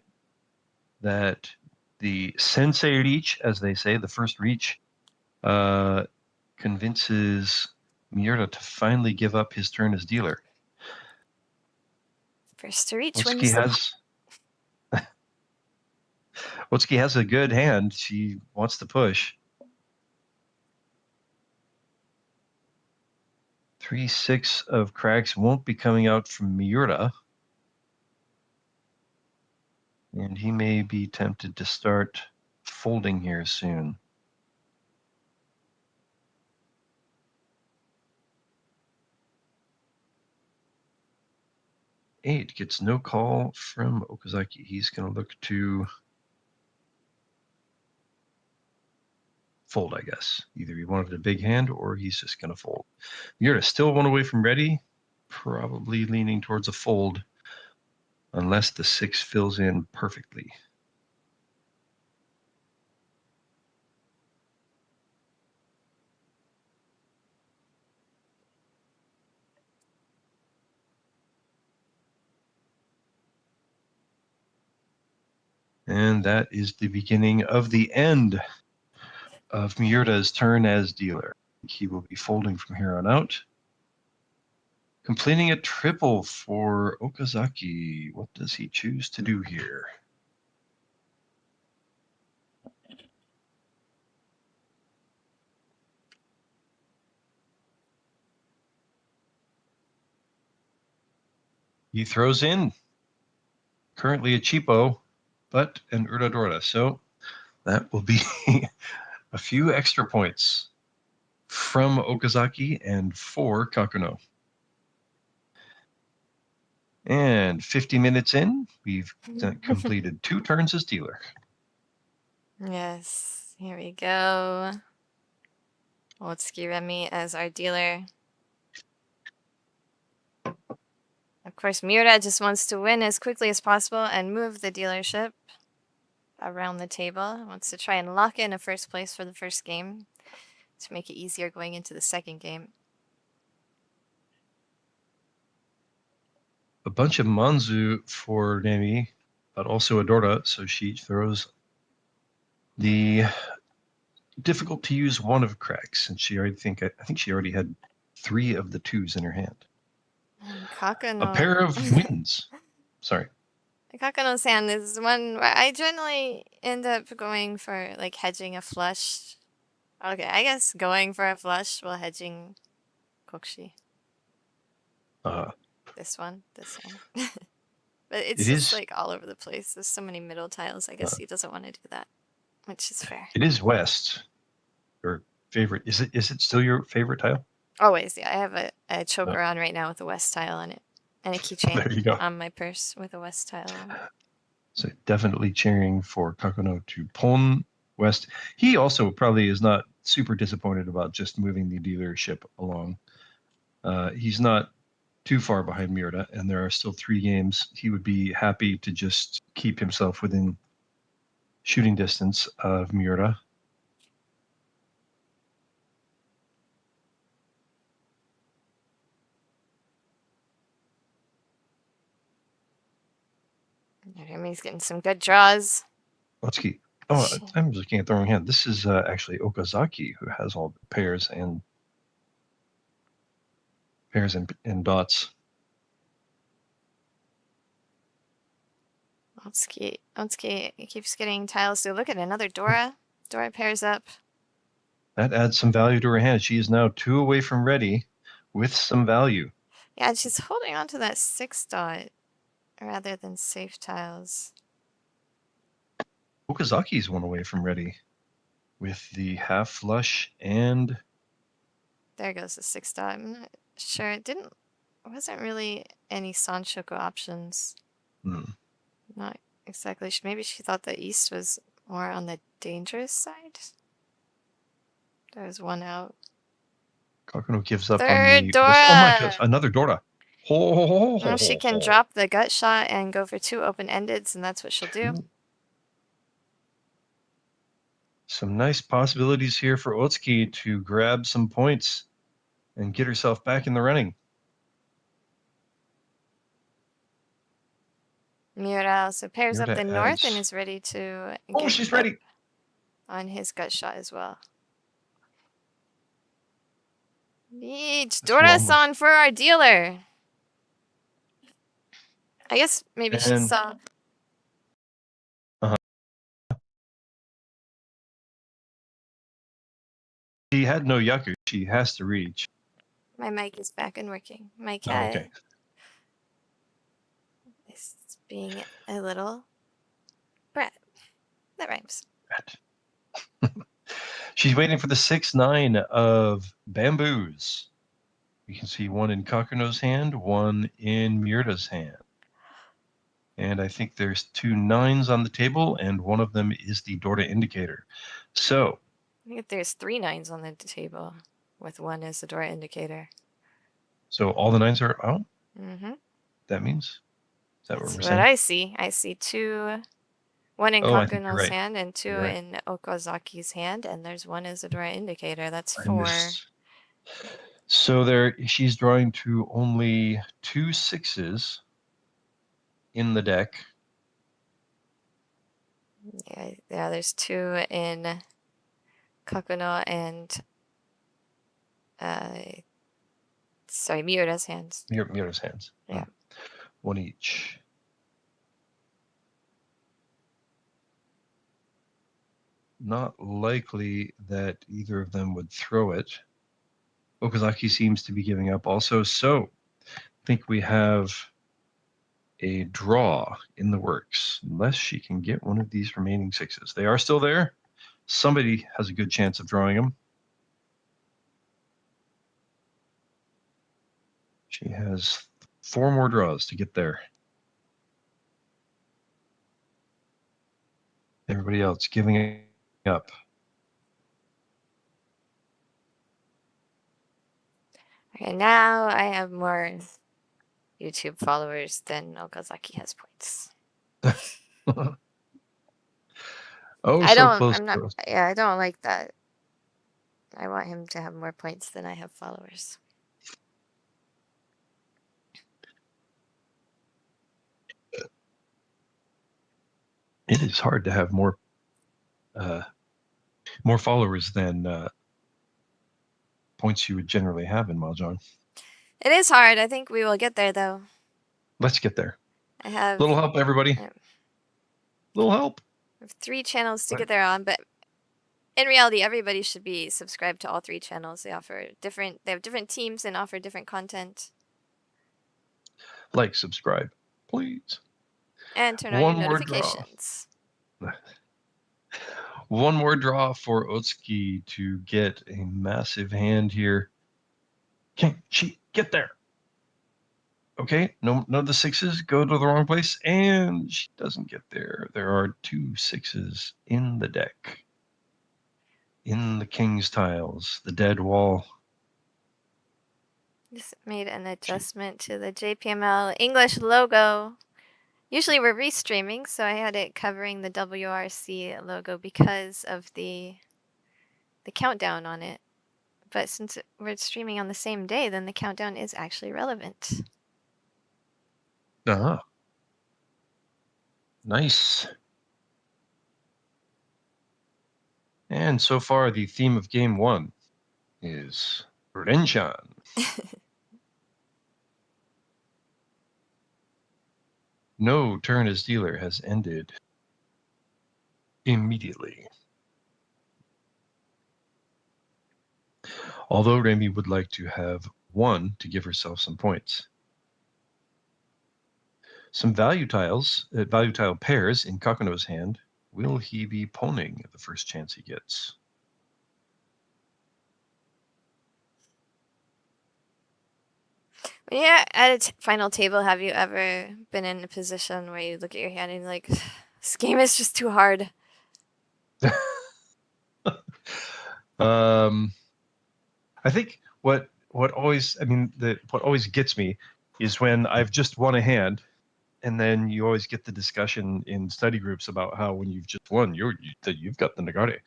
that the sensei reach, as they say, the first reach, convinces Miura to finally give up his turn as dealer. First to reach Otsuki has a good hand. She wants to push. 3, 6 of cracks won't be coming out from Miura. And he may be tempted to start folding here soon. Eight gets no call from Okazaki. He's going to look to fold, I guess. Either he wanted a big hand or he's just going to fold. Miura still one away from ready, probably leaning towards a fold unless the 6 fills in perfectly. And that is the beginning of the end of Miura's turn as dealer. He will be folding from here on out. Completing a triple for Okazaki. What does he choose to do here? He throws in. Currently a cheapo, but an dora. So that will be a few extra points from Okazaki and for Kakuno. And 50 minutes in, we've completed 2 turns as dealer. Yes, here we go. Otsuki Remi as our dealer. Of course, Miura just wants to win as quickly as possible and move the dealership around the table. Wants to try and lock in a first place for the first game to make it easier going into the second game. A bunch of Manzu for Remi, but also a dora, so she throws the difficult to use one of cracks, and I think she already had 3 of the 2s in her hand. Kakuno. A pair of wins. Sorry. Kakuno's hand is one where I generally end up going for like hedging a flush. Okay, I guess going for a flush while hedging Kokshi. This one. But it's just like all over the place. There's so many middle tiles. I guess he doesn't want to do that, which is fair. It is West. Your favorite? Is it still your favorite tile? Always, yeah. I have a choker on right now with a West tile on it, and a keychain on my purse with a West tile on it. So definitely cheering for Kakuno to Pon West. He also probably is not super disappointed about just moving the dealership along. He's not too far behind Miura, and there are still 3 games. He would be happy to just keep himself within shooting distance of Miura. He's getting some good draws. Otsuki. Oh, I'm looking at the wrong hand. This is actually Okazaki who has all the pairs and dots. Otsuki keeps getting tiles to look at another dora. Dora pairs up. That adds some value to her hand. She is now 2 away from ready with some value. Yeah, and she's holding on to that 6 dot rather than safe tiles. Okazaki's 1 away from ready with the half flush and... There goes the 6 dot. I'm not sure. It wasn't really any Sanchoku options. Not exactly. Maybe she thought the East was more on the dangerous side. There was 1 out. Kakuno gives up Third on the... dora! Oh my gosh, another dora. Well, she can drop the gut shot and go for 2 open-endeds, and that's what she'll do. Some nice possibilities here for Otsuki to grab some points and get herself back in the running. Miura also pairs up the north and is ready to get she's ready on his gut shot as well. Dora-san for our dealer. I guess maybe she saw. She had no Yaku. She has to reach. My mic is back and working. My cat is being a little brat. That rhymes. She's waiting for the 6-9 of bamboos. You can see 1 in Kakuno's hand, 1 in Miura's hand. And I think there's 2 9s on the table, and one of them is the Dora indicator. So I think there's 3 9s on the table, with 1 as the Dora indicator. So all the 9s are out? Mm-hmm. That means? Is that That's what we're saying? I see. I see 2, 1 in Kakuno's hand and 2 in Okazaki's hand, and there's 1 as a Dora indicator. That's 4. So she's drawing to only 2 6s in the deck. Yeah, there's 2 in Kakuno and Miura's hands. Miura's hands. Yeah. 1 each. Not likely that either of them would throw it. Okazaki seems to be giving up also. So I think we have a draw in the works, unless she can get one of these remaining 6s. They are still there. Somebody has a good chance of drawing them. She has 4 more draws to get there. Everybody else giving up. Okay, now I have more YouTube followers than Okazaki has points. Oh, I so don't. close. I'm not. Yeah, I don't like that. I want him to have more points than I have followers. It is hard to have more followers than points you would generally have in Mahjong. It is hard. I think we will get there, though. Let's get there. I have little help, everybody. Little help. I have 3 channels to get there on, but in reality, everybody should be subscribed to all 3 channels. They offer different. They have different teams and offer different content. Like, subscribe, please. And turn on your notifications. One more draw for Otsuki to get a massive hand here. Can she get there? Okay, no, the 6s go to the wrong place, and she doesn't get there. There are 2 6s in the deck. In the king's tiles, the dead wall. Just made an adjustment to the JPML English logo. Usually we're restreaming, so I had it covering the WRC logo because of the countdown on it. But since we're streaming on the same day, then the countdown is actually relevant. Uh-huh. Nice. And so far, the theme of game 1 is Renshan. No turn as dealer has ended immediately. Although Remi would like to have 1 to give herself some points. Some value tile pairs in Kakuno's hand. Will he be pawning at the first chance he gets? When you're at a final table, have you ever been in a position where you look at your hand and you're like, this game is just too hard? I think what always gets me is when I've just won a hand, and then you always get the discussion in study groups about how when you've just won, you've got the Nagare,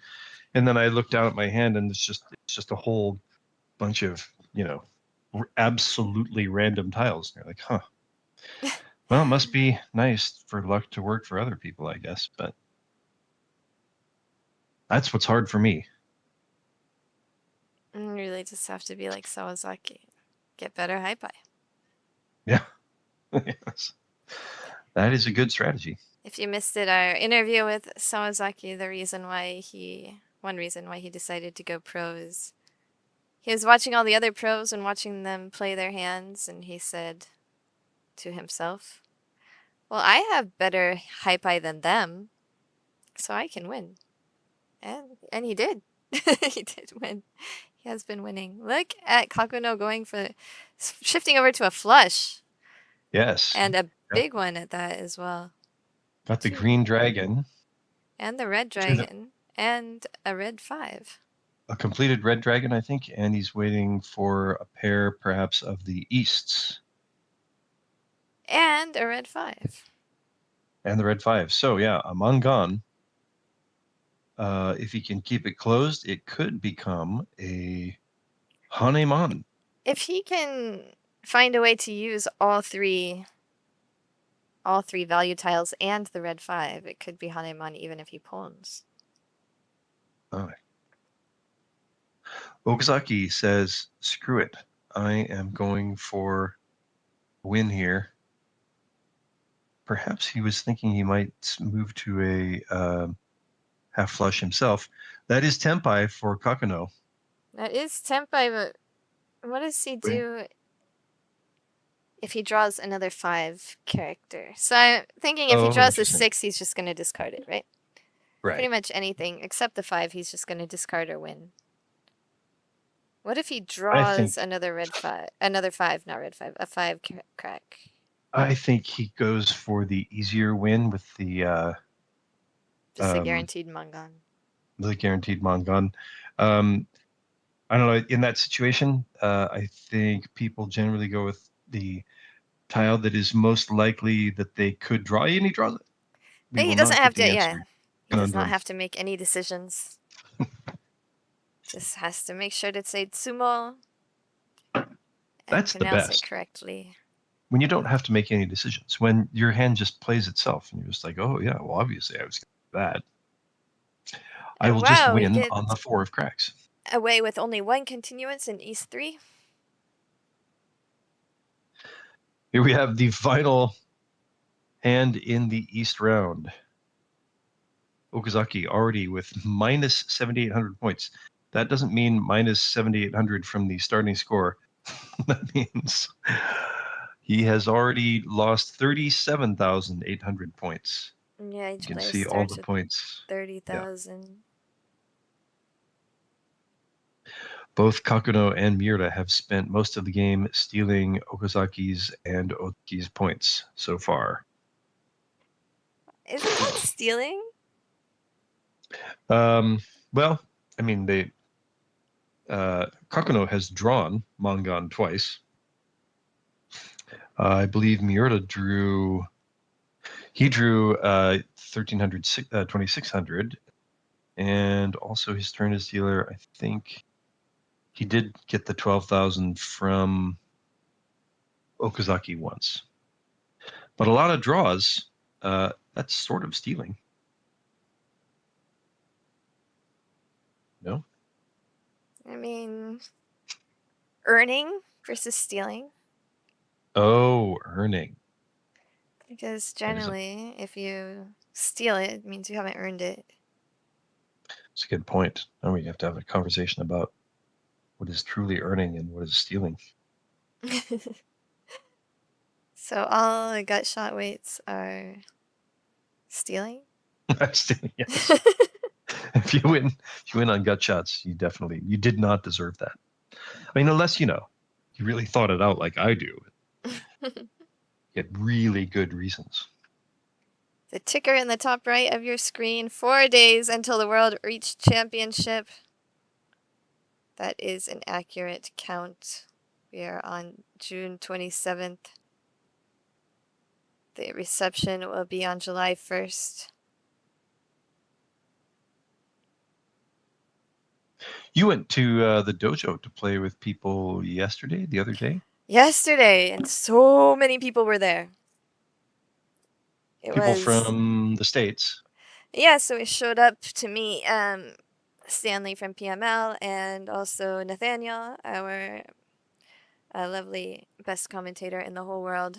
and then I look down at my hand and it's just a whole bunch of absolutely random tiles. And you're like, huh. Well, it must be nice for luck to work for other people, I guess, but that's what's hard for me. You really just have to be like Sawazaki. Get better hype-eye. Yeah. Yes. That is a good strategy. If you missed it, our interview with Sawazaki, one reason why he decided to go pro is he was watching all the other pros and watching them play their hands, and he said to himself, well, I have better hype-eye than them, so I can win. And he did. He did win. He has been winning. Look at Kakuno shifting over to a flush. Yes. And a big one at that as well. Got the green dragon. And the red dragon. And a red 5. A completed red dragon, I think, and he's waiting for a pair, perhaps, of the easts. And a red 5. And the red 5. So, yeah, a Mangan. If he can keep it closed, it could become a Haneman. If he can find a way to use all three value tiles and the red 5, it could be Haneman even if he pawns. All right. Okazaki says, screw it. I am going for a win here. Perhaps he was thinking he might move to a half flush himself. That is Tempai for Kakuno. That is Tempai, but what does he do? if he draws another 5 character. So I'm thinking if he draws a 6, he's just going to discard it, right? Right. Pretty much anything except the 5, he's just going to discard or win. What if he draws another red 5? Another 5, not red 5. A 5 crack. I think he goes for the easier win with the just the guaranteed Mangan. The guaranteed Mangan. I don't know. In that situation, I think people generally go with the tile that is most likely that they could draw, and he draws it. But he doesn't have to. Yeah, he does not have to make any decisions. Just has to make sure to say Tsumo. That's the best. Pronounce it correctly. When you don't have to make any decisions, when your hand just plays itself, and you're just like, oh yeah, well obviously I was that. I will just win on the 4 of cracks. Away with only 1 continuance in East 3. Here we have the final hand in the East round. Okazaki already with minus 7,800 points. That doesn't mean minus 7,800 from the starting score. That means he has already lost 37,800 points. Yeah, you can see all the points. 30,000. Yeah. Both Kakuno and Miura have spent most of the game stealing Okazaki's and Otsuki's points so far. Isn't that stealing? Well, I mean, Kakuno has drawn Mangan twice. I believe Miura drew 1,300, 2,600, and also his turn as dealer, I think he did get the 12,000 from Okazaki once. But a lot of draws, that's sort of stealing. No? I mean, earning versus stealing. Oh, earning. Because generally, if you steal it, it means you haven't earned it. That's a good point. Now we have to have a conversation about what is truly earning and what is stealing. So all the gut shot weights are stealing? Stealing, yes. If you win on gut shots, you did not deserve that. I mean, unless you really thought it out like I do. You had really good reasons. The ticker in the top right of your screen, 4 days until the World Reach Championship. That is an accurate count. We are on June 27th. The reception will be on July 1st. You went to the dojo to play with people the other day? Yesterday, and so many people were there. People from the States? Yeah, so it showed up to meet Stanley from PML and also Nathaniel, our lovely best commentator in the whole world,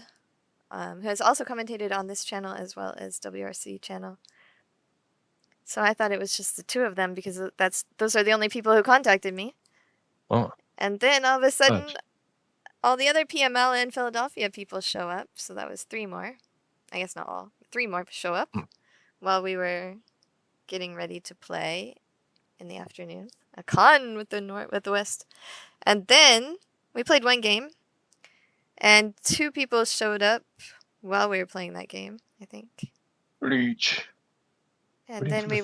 who has also commentated on this channel as well as WRC channel. So I thought it was just the 2 of them because those are the only people who contacted me. Oh. And then all of a sudden, all the other PML and Philadelphia people show up. So that was 3 more. I guess not all. 3 more show up while we were getting ready to play in the afternoon. A con with the West. And then we played 1 game. And 2 people showed up while we were playing that game, I think. Reach. And then we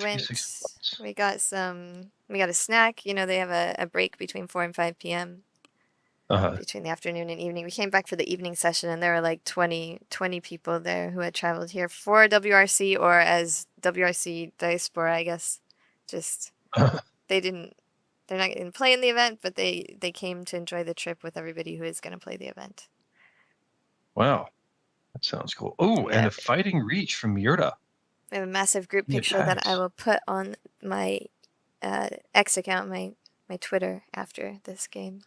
got a snack. They have a break between 4 and 5 p.m. Between the afternoon and evening. We came back for the evening session, and there were like 20 people there who had traveled here for WRC or as WRC Diaspora, I guess. Just, they're not going to play in the event, but they came to enjoy the trip with everybody who is going to play the event. Wow. That sounds cool. Oh, yeah. And a fighting reach from Miura. We have a massive group picture that I will put on my X account, my Twitter after this game.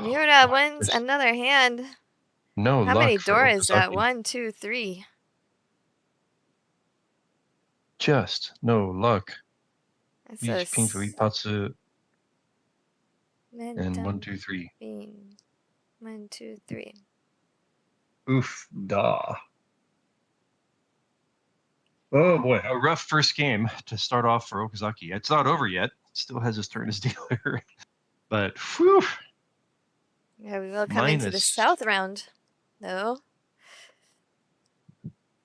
Miura wins another hand. No How luck. many doras is that? 1, 2, 3. Just no luck. Each Pinto Ipatsu. And 1, 2, 3. 1, 2, 3. Oof, da. Oh boy, a rough first game to start off for Okazaki. It's not over yet. Still has his turn as dealer. But whew. Yeah, we will come into the south round, though.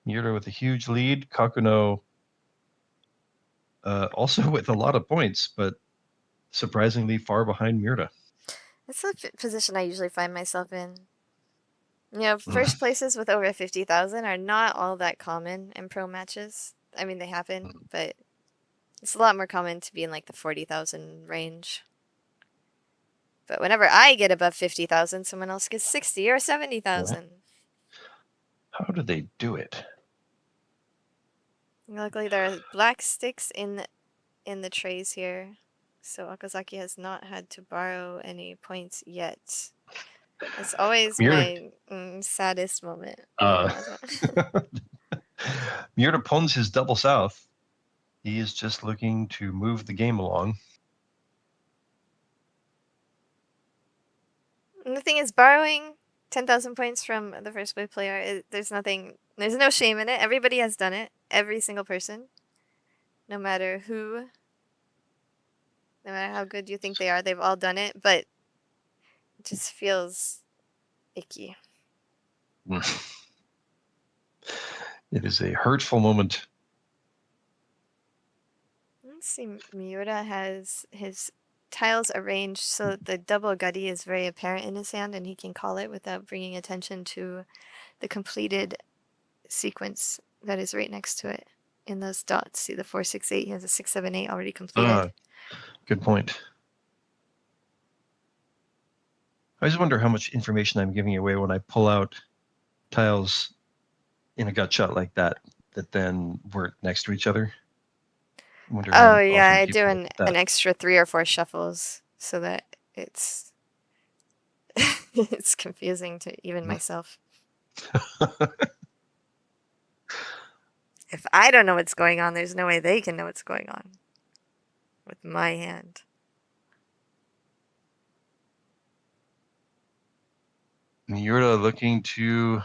Miura with a huge lead. Kakuno also with a lot of points, but surprisingly far behind Miura. That's the position I usually find myself in. You know, first places with over 50,000 are not all that common in pro matches. I mean, they happen, but it's a lot more common to be in like the 40,000 range. But whenever I get above 50,000, someone else gets 60 or 70,000. How do they do it? Luckily, there are black sticks in the trays here, so Okazaki has not had to borrow any points yet. It's always my saddest moment. Miura pawns his double south. He is just looking to move the game along. And the thing is, borrowing 10,000 points from the first place player, there's no shame in it. Everybody has done it. Every single person. No matter who, no matter how good you think they are, they've all done it, but it just feels icky. It is a hurtful moment. Let's see, Miura has his tiles arranged so that the double gutty is very apparent in his hand and he can call it without bringing attention to the completed sequence that is right next to it in those dots. See the 4, 6, 8, he has a 6, 7, 8 already completed. Good point. I just wonder how much information I'm giving away when I pull out tiles in a gut shot like that then weren't next to each other. Oh yeah, I do an extra 3 or 4 shuffles so that it's it's confusing to even myself. If I don't know what's going on, there's no way they can know what's going on with my hand. Miura looking to,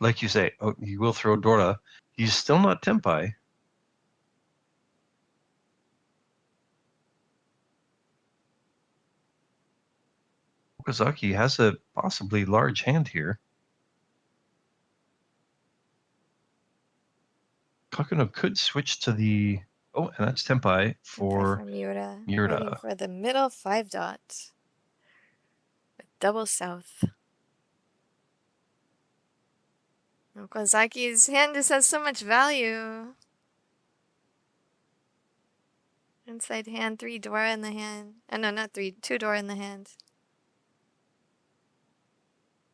like you say, he will throw Dora. He's still not Tempai. Okazaki has a possibly large hand here. Kakuno could switch to the... Oh, and that's Tempai for Miura. Miura. Waiting for the middle 5 dot. With double south. Okazaki's hand just has so much value. Inside hand, 3 dora in the hand. No, not 3, 2 dora in the hand.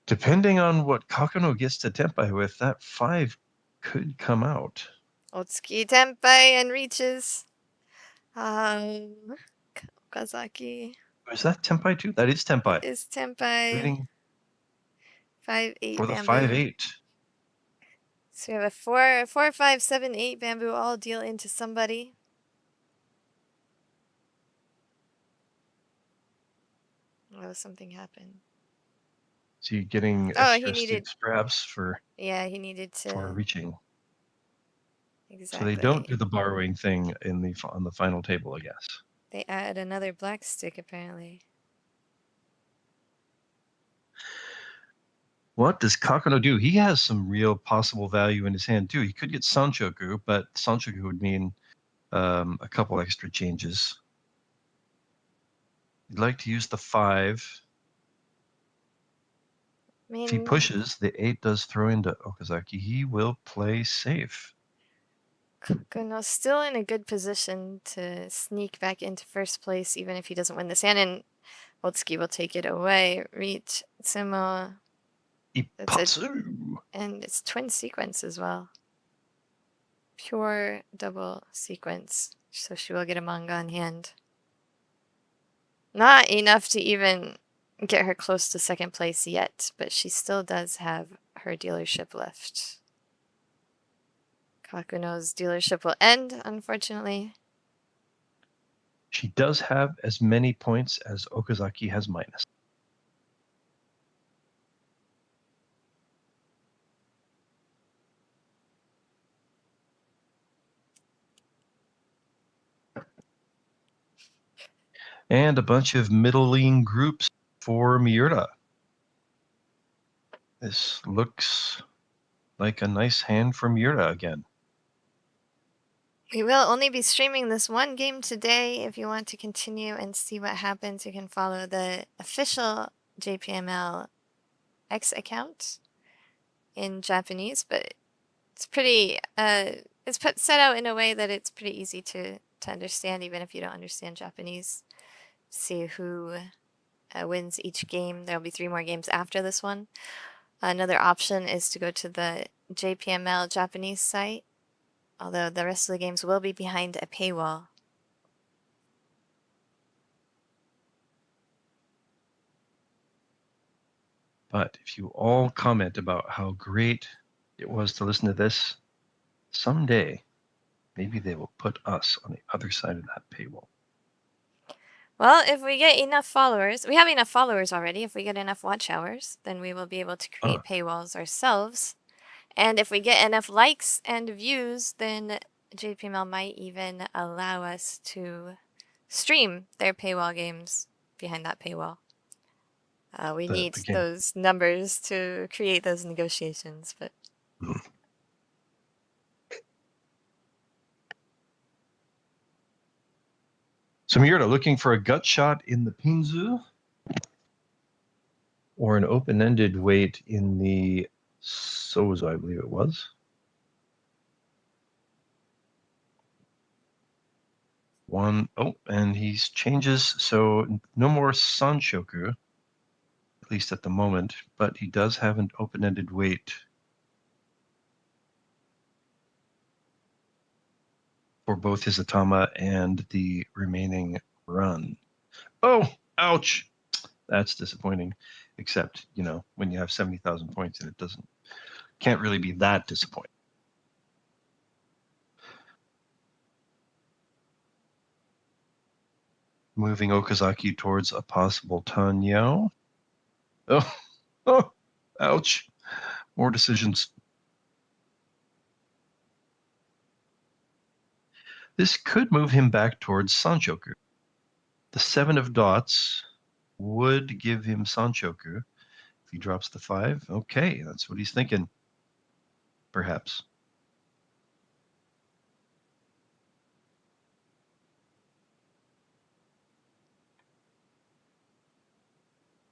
Depending on what Kakuno gets to Tempai with, that 5 could come out. Otsuki Tempai and reaches. Okazaki. Is that Tempai too? That is Tempai. It is Tempai. Waiting 5, 8 for the bamboo. 5, 8. So we have a 4, 5, 7, 8 bamboo all deal into somebody. Oh, something happened. So you're getting extra sticks perhaps for... Yeah, he needed to... For reaching. Exactly. So they don't do the borrowing thing on the final table, I guess. They add another black stick, apparently. What does Kakuno do? He has some real possible value in his hand, too. He could get Sanchoku, but Sanchoku would mean a couple extra changes. He'd like to use the 5. If he pushes, the 8 does throw into Okazaki. He will play safe. Kakuno's still in a good position to sneak back into first place, even if he doesn't win this hand, and Otsuki will take it away. Reach, Tsumo. And it's twin sequence as well. Pure double sequence. So she will get a manga in hand. Not enough to even get her close to second place yet, but she still does have her dealership left. Kakuno's dealership will end, unfortunately. She does have as many points as Okazaki has minus. And a bunch of middling groups for Miura. This looks like a nice hand for Miura again. We will only be streaming this one game today. If you want to continue and see what happens, you can follow the official JPML X account in Japanese, but it's pretty, it's set out in a way that it's pretty easy to understand, even if you don't understand Japanese. See who wins each game. There'll be 3 more games after this one. Another option is to go to the JPML Japanese site, although the rest of the games will be behind a paywall. But if you all comment about how great it was to listen to this, someday, maybe they will put us on the other side of that paywall. Well, if we get enough followers, we have enough followers already. If we get enough watch hours, then we will be able to create paywalls ourselves. And if we get enough likes and views, then JPML might even allow us to stream their paywall games behind that paywall. We need those numbers to create those negotiations, but... So Miura looking for a gut shot in the Pinzu or an open-ended weight in the Sozo, I believe it was. And he changes, so no more Sanshoku, at least at the moment, but he does have an open-ended weight for both his Atama and the remaining run. Oh, ouch! That's disappointing. Except, you know, when you have 70,000 points and it can't really be that disappointing. Moving Okazaki towards a possible Tanyao. Oh, ouch. More decisions. This could move him back towards Sanshoku. The 7 of dots would give him Sanshoku. If he drops the 5, okay, that's what he's thinking. Perhaps.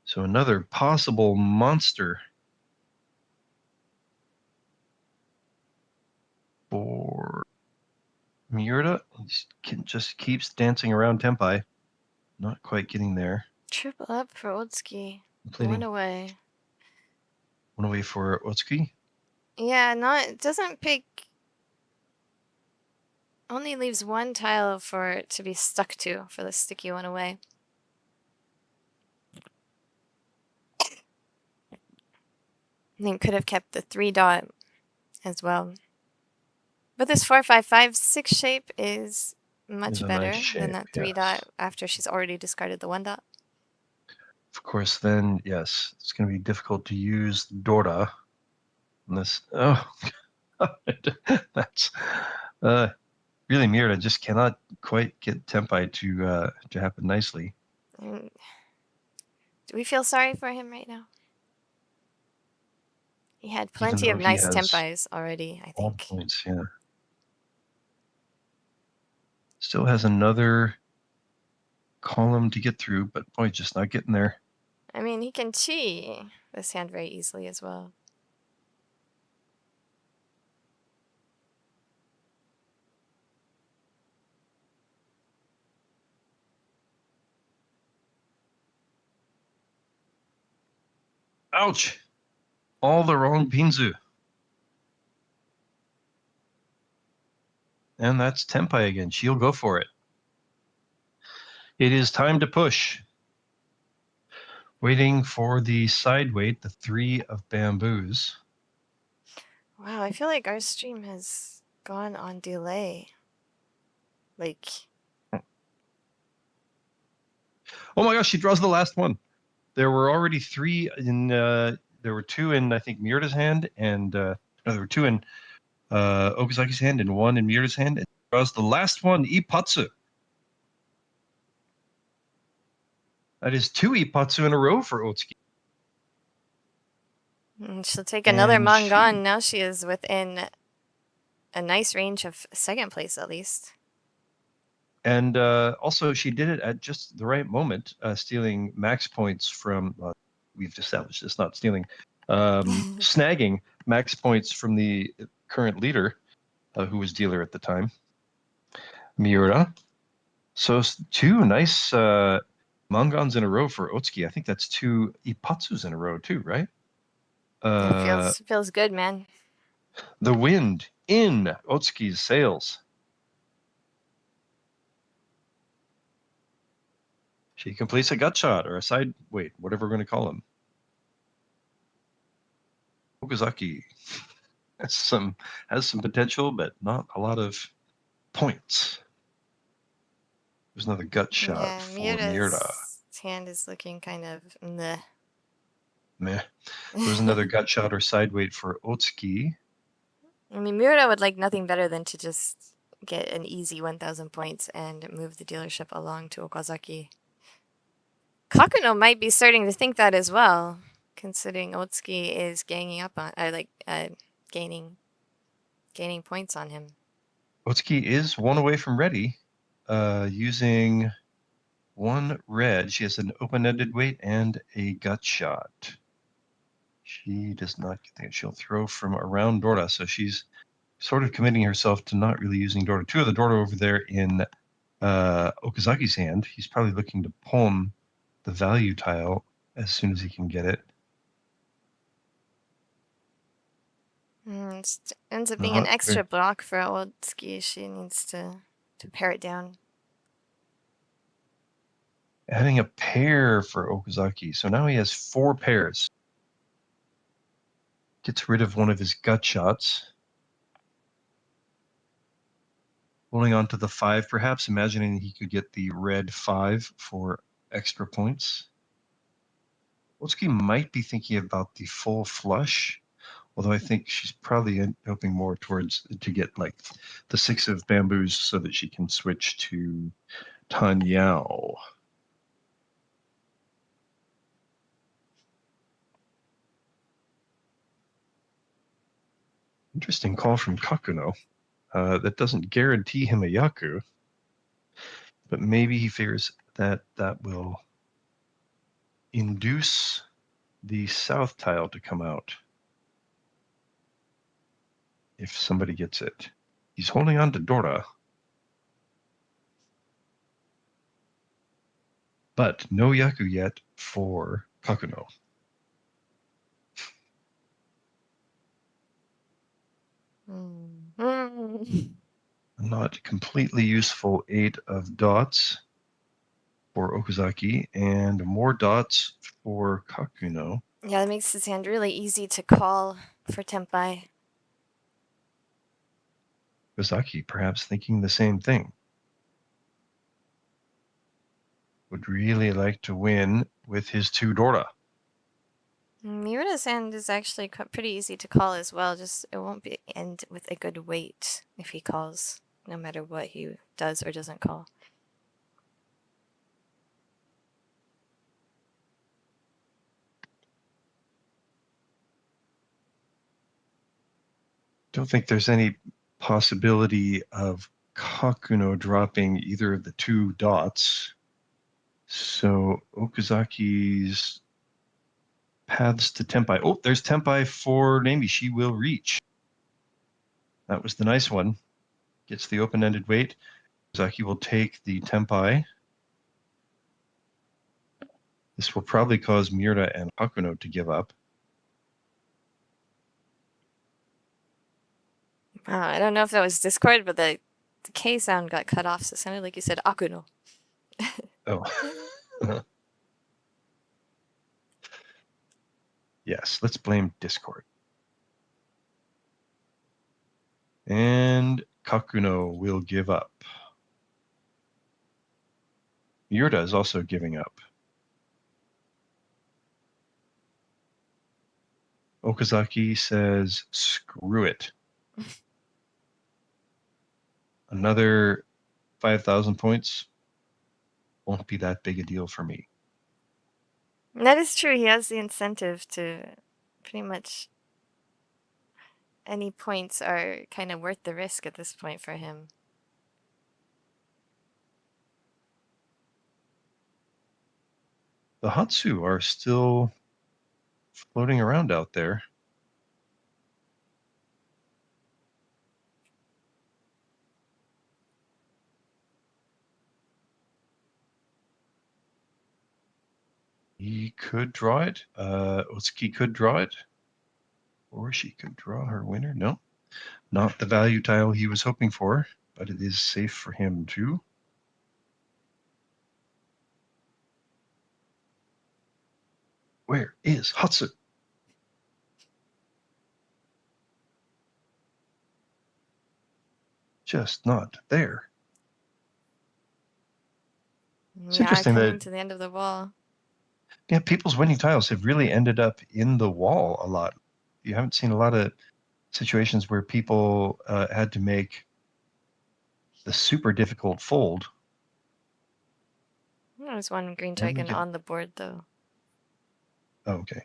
So another possible monster for Miura. He just keeps dancing around Tempai. Not quite getting there. Triple up for Otsuki. 1 away. 1 away for Otsuki? Yeah, it doesn't pick... Only leaves 1 tile for it to be stuck to for the sticky 1 away. I think could have kept the 3 dot as well. But this 4-5-5-6 shape is much better than that 3 dot after she's already discarded the 1 dot. Of course, then, yes, it's going to be difficult to use Dora. This, that's really Miura just cannot quite get Tempai to happen nicely. Do we feel sorry for him right now? He had plenty of nice Tempais already, I think. All points, yeah. Still has another column to get through, but boy, just not getting there. I mean, he can chi this hand very easily as well. Ouch! All the wrong Pinzu. And that's Tempai again. She'll go for it. It is time to push. Waiting for the side weight, the 3 of bamboos. Wow, I feel like our stream has gone on delay. Like... Oh my gosh, she draws the last one. There were already 3 in... there were 2 in, I think, Miura's hand, and... no, there were 2 in Okazaki's hand and 1 in Miura's hand. And draws the last one, Ippatsu. That is 2 Ippatsu in a row for Otsuki. She'll take another Mahjong. Now she is within a nice range of second place, at least. And also, she did it at just the right moment, stealing max points from, we've established this, not stealing, snagging max points from the current leader, who was dealer at the time, Miura. So 2 nice Mahjongs in a row for Otsuki. I think that's 2 Ippatsus in a row too, right? Feels good, man. The wind in Otsuki's sails. She completes a gut shot or a side weight, whatever we're going to call him. Okazaki has some potential, but not a lot of points. There's another gut shot for Miura. His hand is looking kind of meh. There's another gut shot or side weight for Otsuki. I mean, Miura would like nothing better than to just get an easy 1,000 points and move the dealership along to Okazaki. Kakuno might be starting to think that as well, considering Otsuki is ganging up on, gaining points on him. Otsuki is 1 away from ready, using 1 red. She has an open-ended weight and a gut shot. She does not think she'll throw from around Dora, so she's sort of committing herself to not really using Dora. 2 of the Dora over there in Okazaki's hand. He's probably looking to palm the value tile as soon as he can get it. It ends up being an extra block for Otsuki. She needs to pare it down. Adding a pair for Okazaki. So now he has 4 pairs. Gets rid of one of his gut shots. Holding on to the 5, perhaps, imagining he could get the red 5 for extra points. Otsuki might be thinking about the full flush, although I think she's probably hoping more towards to get like the 6 of bamboos so that she can switch to Tanyao. Interesting call from Kakuno. That doesn't guarantee him a Yaku, but maybe he fears that that will induce the south tile to come out if somebody gets it. He's holding on to Dora, but no Yaku yet for Kakuno. Not completely useful 8 of dots for Okazaki and more dots for Kakuno. Yeah, that makes his hand really easy to call for Tenpai. Okazaki perhaps thinking the same thing. Would really like to win with his 2 Dora. Miura's hand is actually pretty easy to call as well, just it won't end with a good weight if he calls, no matter what he does or doesn't call. Don't think there's any possibility of Kakuno dropping either of the 2 dots. So Okazaki's paths to Tenpai. Oh, there's Tenpai for Nami. She will reach. That was the nice one. Gets the open-ended weight. Okazaki will take the Tenpai. This will probably cause Miura and Kakuno to give up. I don't know if that was Discord, but the K sound got cut off, so it sounded like you said Akuno. Oh. Yes, let's blame Discord. And Kakuno will give up. Miura is also giving up. Okazaki says, screw it. Another 5,000 points won't be that big a deal for me. That is true. He has the incentive to pretty much any points are kind of worth the risk at this point for him. The Hatsu are still floating around out there. He could draw it. Otsuki could draw it. Or she could draw her winner. No, not the value tile he was hoping for, but it is safe for him too. Where is Hatsu? Just not there. It's interesting coming to the end of the wall. Yeah, people's winning tiles have really ended up in the wall a lot. You haven't seen a lot of situations where people had to make the super difficult fold. There's one green dragon on the board, though. Oh, okay.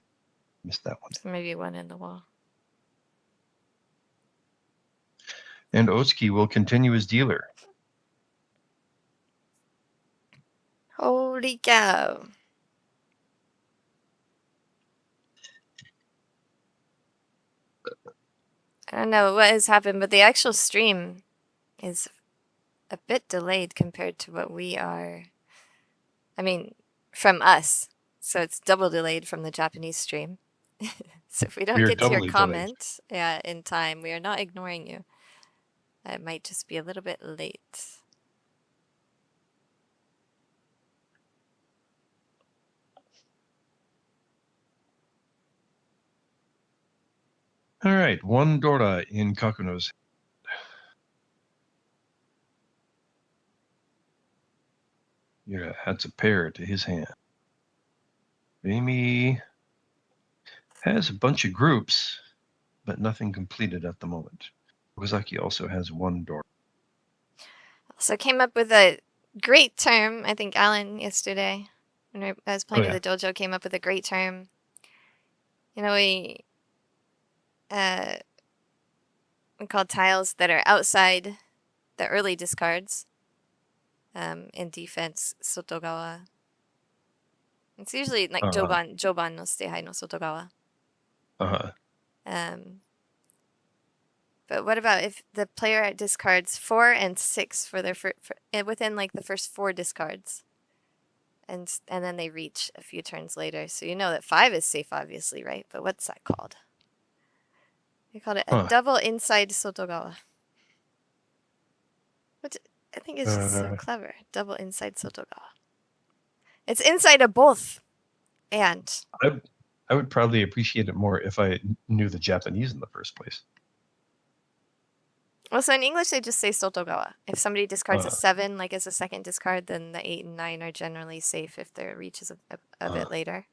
Missed that one. So maybe one in the wall. And Otsuki will continue as dealer. Holy cow. I don't know what has happened, but the actual stream is a bit delayed compared to what we are. I mean, from us. So it's double delayed from the Japanese stream. So if we don't get to your comment in time, we are not ignoring you. It might just be a little bit late. All right, one dora in Kakuno's. Miura adds a pair to his hand. Remi has a bunch of groups, but nothing completed at the moment. Okazaki also has one dora. So came up with a great term. I think Alan yesterday, when I was playing at the dojo, came up with a great term. You know, we call tiles that are outside the early discards. In defense, sotogawa. It's usually like joban no seihai no sotogawa. But what about if the player discards 4 and 6 for their within like the first 4 discards, and then they reach a few turns later, so you know that 5 is safe, obviously, right? But what's that called? They called it a double inside sotogawa. Which I think is just so clever. Double inside sotogawa. It's inside of both. And I would probably appreciate it more if I knew the Japanese in the first place. Well, so in English, they just say sotogawa. If somebody discards a 7, like as a second discard, then the 8 and 9 are generally safe if their reach is a bit later.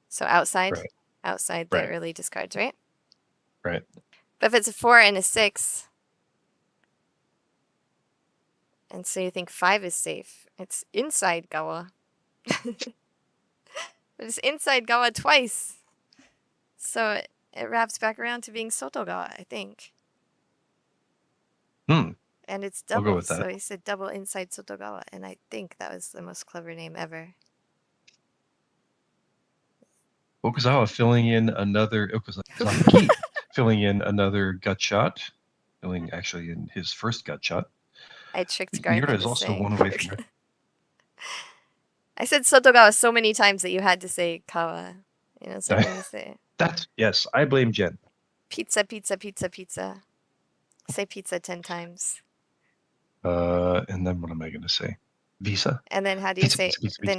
So outside the early discards, right? Right. But if it's a 4 and a 6, and so you think 5 is safe, it's inside gawa. But it's inside gawa twice. So it wraps back around to being sotogawa, I think. And it's double. I'll go with that. So he said double inside sotogawa, and I think that was the most clever name ever. Okazawa filling in another Okazaki filling in another gut shot, filling actually in his first gut shot. I tricked Garthe. Miura is also one away from it. I said sotogawa so many times that you had to say kawa. You know, so I'm going to say that. Yes, I blame Jenn. Pizza, pizza, pizza, pizza. Say pizza 10 times. And then what am I going to say? Visa. And then how do you say?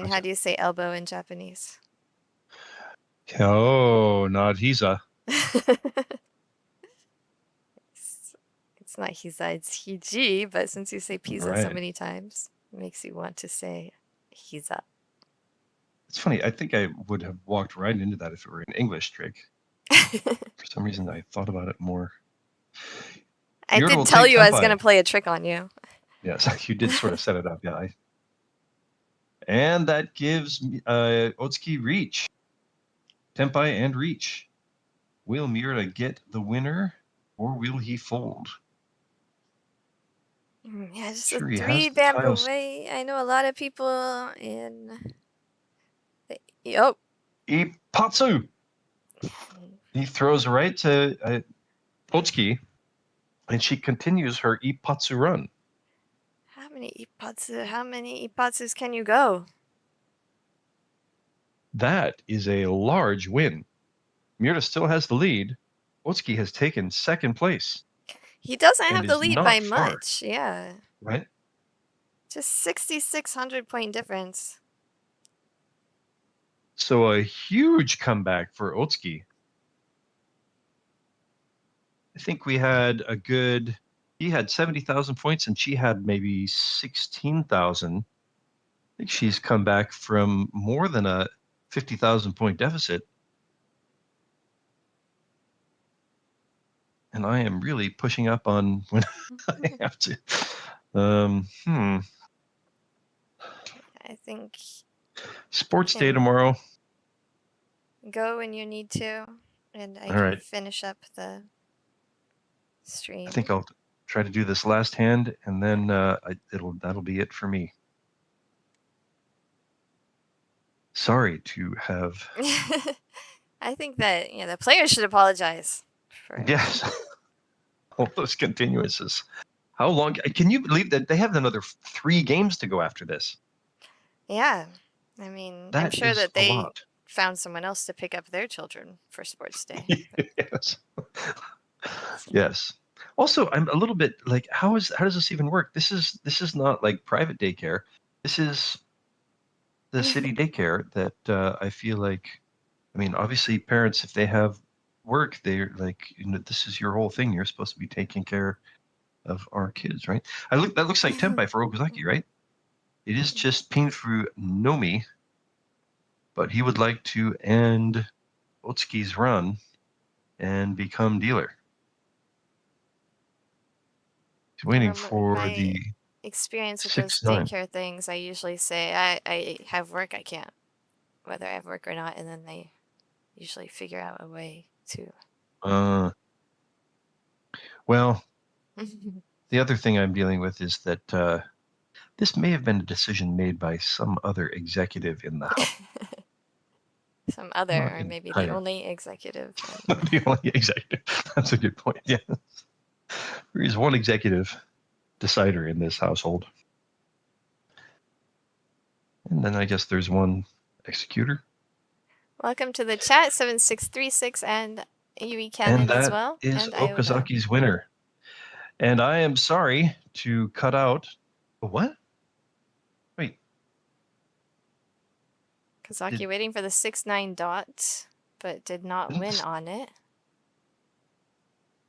How do you say elbow in Japanese? Oh, not Hisa. It's not Hisa, it's Hiji, but since you say pizza so many times, it makes you want to say Hisa. It's funny. I think I would have walked right into that if it were an English trick. For some reason, I thought about it more. I did tell you I was going to play a trick on you. Yes, you did sort of set it up. Yeah. And that gives Otsuki reach. Tenpai and reach. Will Miura get the winner, or will he fold? Yeah, just Sure, a he 3 has the bamboo tiles. away. I know a lot of people in... Oh! Ippatsu! He throws right to Otsuki, and she continues her Ippatsu run. How many Ippatsus can you go? That is a large win. Miura still has the lead. Otsuki has taken second place. He doesn't and have the is lead not by far, much, yeah. right? Just 6,600 point difference. So a huge comeback for Otsuki. I think we had a good, he had 70,000 points and she had maybe 16,000. I think she's come back from more than a 50,000 point deficit. And I am really pushing up on when I have to. I think Sports day tomorrow. Go when you need to, and I All can right. finish up the stream. I think I'll try to do this last hand, and then that'll be it for me. Sorry to have. I think that the players should apologize for. Yes. All those continuances. How long? Can you believe that they have another 3 games to go after this? Yeah, I mean, I'm sure that they found someone else to pick up their children for sports day. Yes. Yes. Also, I'm a little bit like, how does this even work? This is not like private daycare. This is the city daycare that I feel like. I mean, obviously, parents, if they have work, they're like, this is your whole thing. You're supposed to be taking care of our kids, right? That looks like Tenpai for Okazaki, right? It is just Pinfu Nomi, but he would like to end Otsuki's run and become dealer. He's waiting for the experience with those daycare things. I usually say, I have work, I can't, whether I have work or not, and then they usually figure out a way to. Well, the other thing I'm dealing with is that this may have been a decision made by some other executive in the house. Some other, or maybe the only executive. The only executive. That's a good point. Yeah. There is one executive decider in this household. And then I guess there's one executor. Welcome to the chat, 7636 and Yui Cannon as well. And that is Okazaki's winner. And I am sorry to cut out. What? Wait. Okazaki waiting for the 6-9 dot, but did not win on it.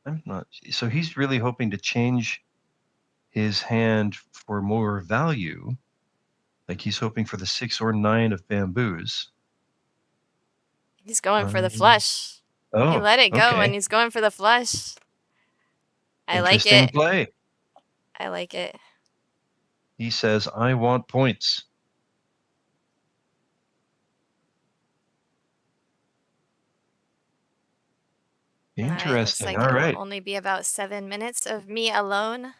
I'm not. So he's really hoping to change his hand for more value. Like he's hoping for the 6 or 9 of bamboos. He's going for the flush. Oh, he let it go and he's going for the flush. I like it. Interesting play. I like it. He says, I want points. Interesting. All right. It'll only be about 7 minutes of me alone.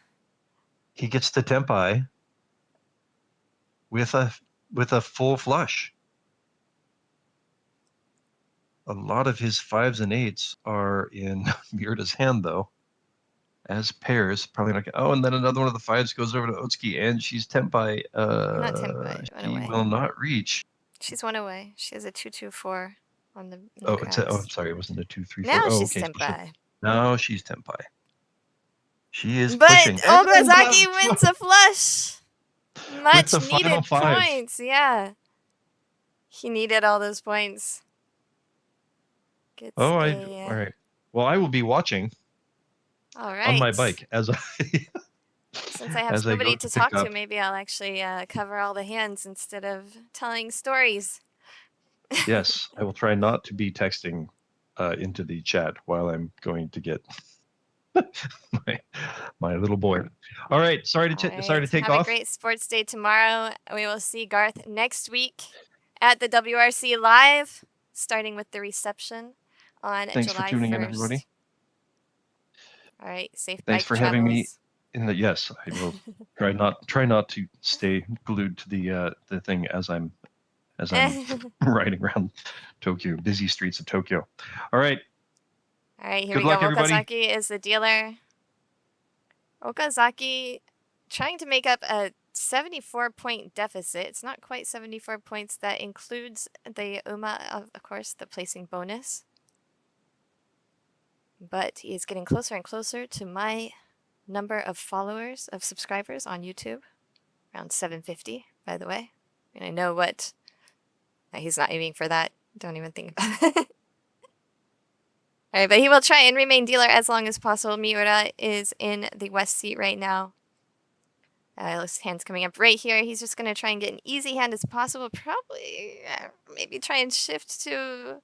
He gets the tenpai with a full flush. A lot of his 5s and 8s are in Miura's hand, though, as pairs. Probably not. Oh, and then another one of the 5s goes over to Otsuki, and she's tenpai. Not tenpai. She will not reach. She's 1 away. She has a 2-2-4 on the. I'm sorry. It wasn't a 2-3-4. Now she's tenpai. Now she's tenpai. She is but pushing. But Okazaki wins a flush. Much needed points. Yeah. He needed all those points. All right. Well, I will be watching. All right. On my bike as I. Since I have nobody to talk to, maybe I'll actually cover all the hands instead of telling stories. Yes, I will try not to be texting into the chat while I'm going to get my little boy. All right, sorry to take Have off. A great sports day tomorrow. We will see Garth next week at the WRC Live, starting with the reception on Thanks July for tuning 1st. in, everybody. All right, safe Thanks bike for travels. having me. Yes, I will try not to stay glued to the thing as I'm riding around Tokyo, busy streets of Tokyo. All right. All right, here Good we luck, go. everybody. Okazaki is the dealer. Okazaki trying to make up a 74-point deficit. It's not quite 74 points. That includes the UMA, of course, the placing bonus. But he is getting closer and closer to my number of followers, of subscribers on YouTube. Around 750, by the way. And I know what... He's not aiming for that. Don't even think about it. All right, but he will try and remain dealer as long as possible. Miura is in the west seat right now. His hand's coming up right here. He's just going to try and get an easy hand as possible. Probably, maybe try and shift to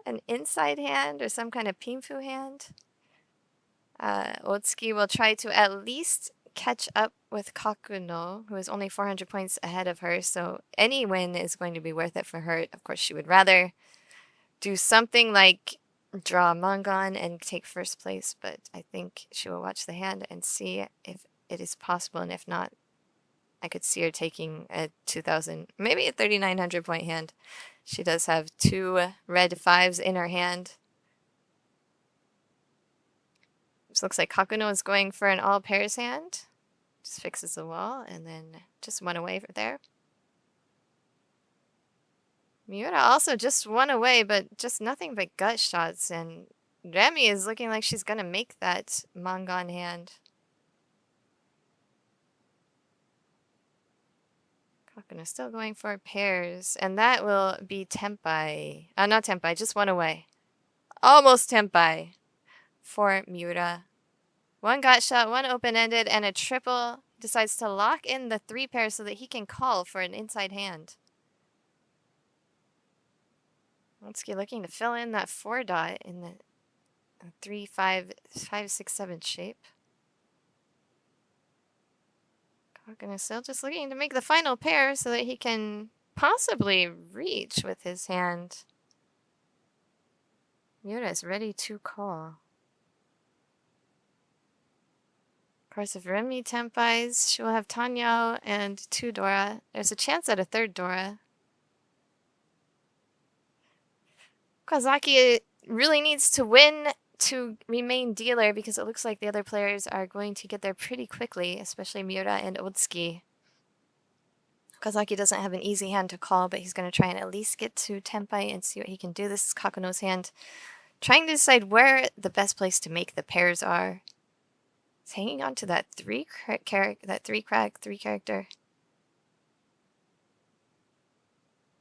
an inside hand or some kind of pinfu hand. Otsuki will try to at least catch up with Kakuno, who is only 400 points ahead of her. So any win is going to be worth it for her. Of course, she would rather do something like draw Mangan and take first place, but I think she will watch the hand and see if it is possible, and if not, I could see her taking a 2,000, maybe a 3,900 point hand. She does have 2 red 5s in her hand. This looks like Kakuno is going for an all pairs hand. Just fixes the wall and then just 1 away from there. Miura also just 1 away, but just nothing but gut shots, and Remi is looking like she's gonna make that Mangan hand. Kakuno still going for pairs, and that will be Tenpai. Not Tenpai, just 1 away. Almost Tenpai for Miura. 1 gut shot, 1 open-ended, and a triple. Decides to lock in the 3 pairs so that he can call for an inside hand. Otsuki looking to fill in that 4 dot in the 3, 5, 5, 6, 7 shape. Kakuno still just looking to make the final pair so that he can possibly reach with his hand. Miura is ready to call. Of course, if Remi Tenpais, she will have Tanyao and 2 Dora. There's a chance at a 3rd Dora. Okazaki really needs to win to remain dealer because it looks like the other players are going to get there pretty quickly, especially Miura and Otsuki. Okazaki doesn't have an easy hand to call, but he's going to try and at least get to Tenpai and see what he can do. This is Kakuno's hand. Trying to decide where the best place to make the pairs are. He's hanging on to that 3 character.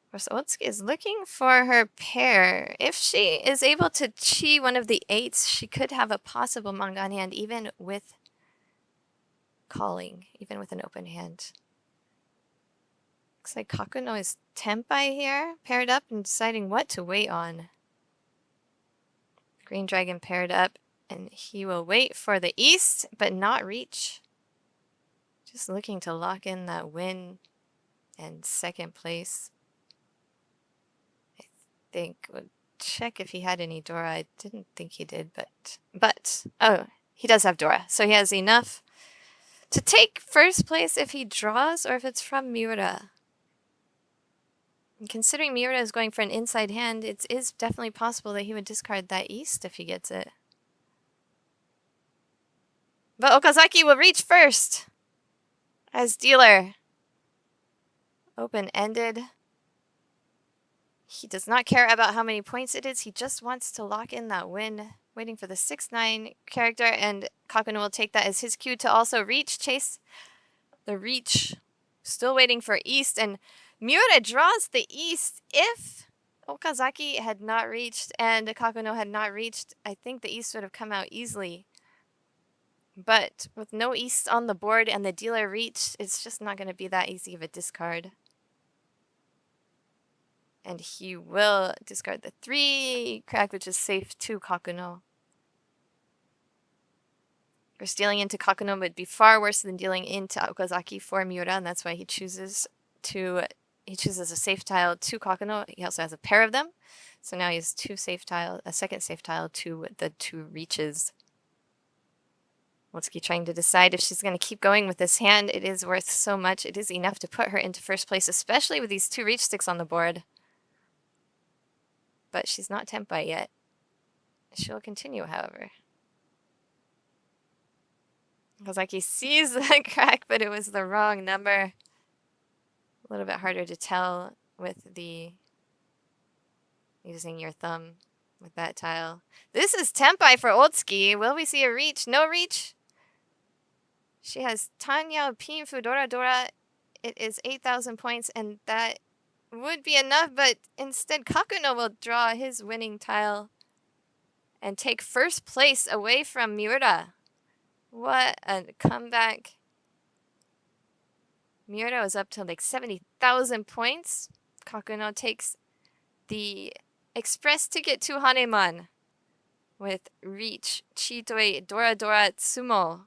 Of course, Otsuki is looking for her pair. If she is able to chi one of the 8s, she could have a possible Mangan hand even with calling, even with an open hand. Looks like Kakuno is Tenpai here, paired up and deciding what to wait on. Green Dragon paired up, and he will wait for the east, but not reach. Just looking to lock in that win and 2nd place. I think we'll check if he had any Dora. I didn't think he did, but oh, he does have Dora, so he has enough to take first place if he draws or if it's from Miura. And considering Miura is going for an inside hand, it is definitely possible that he would discard that east if he gets it. But Okazaki will reach first as dealer. Open-ended. He does not care about how many points it is. He just wants to lock in that win. Waiting for the 6-9 character, and Kakuno will take that as his cue to also reach. Chase the reach. Still waiting for east, and Miura draws the east. If Okazaki had not reached and Kakuno had not reached, I think the east would have come out easily. But with no east on the board and the dealer reached, it's just not going to be that easy of a discard. And he will discard the 3 crack, which is safe to Kakuno. course, dealing into Kakuno would be far worse than dealing into Okazaki for Miura, and that's why he chooses a safe tile to Kakuno. He also has a pair of them, so now he has a second safe tile to the 2 reaches. Otsuki trying to decide if she's going to keep going with this hand. It is worth so much. It is enough to put her into first place, especially with these 2 reach sticks on the board. But she's not Tenpai yet. She'll continue, however. Okazaki sees the crack, but it was the wrong number. A little bit harder to tell with using your thumb with that tile. This is Tenpai for Otsuki. Will we see a reach? No reach. She has Tanya, Pinfu, Dora, Dora. It is 8,000 points, and that would be enough, but instead Kakuno will draw his winning tile and take first place away from Miura. What a comeback. Miura is up to like 70,000 points. Kakuno takes the express ticket to Haneman with reach, Chitoi, Dora Dora, Tsumo.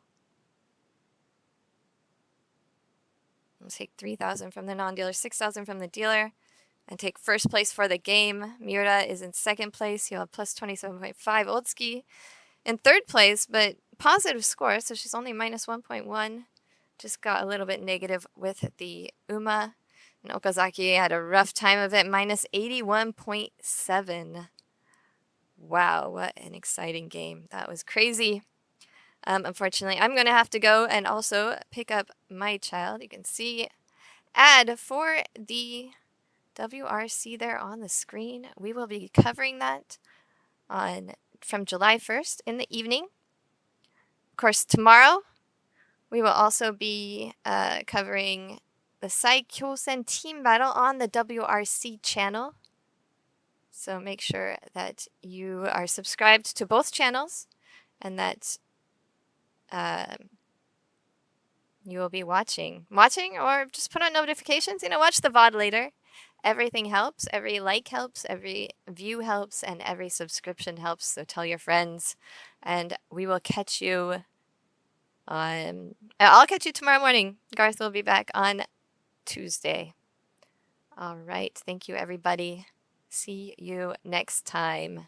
We'll take 3,000 from the non-dealer, 6,000 from the dealer, and take first place for the game. Miura is in second place. He'll have plus 27.5. Otsuki in third place, but positive score, so she's only minus 1.1. Just got a little bit negative with the Uma. And Okazaki had a rough time of it, minus 81.7. Wow, what an exciting game. That was crazy. Unfortunately, I'm going to have to go and also pick up my child. You can see ad for the WRC there on the screen. We will be covering that from July 1st in the evening. Of course, tomorrow we will also be covering the Saikyosen team battle on the WRC channel. So make sure that you are subscribed to both channels and that you will be watching or just put on notifications. Watch the VOD later. Everything helps. Every like helps. Every view helps. And every subscription helps. So tell your friends. And we will catch you I'll catch you tomorrow morning. Garthe will be back on Tuesday. All right. Thank you, everybody. See you next time.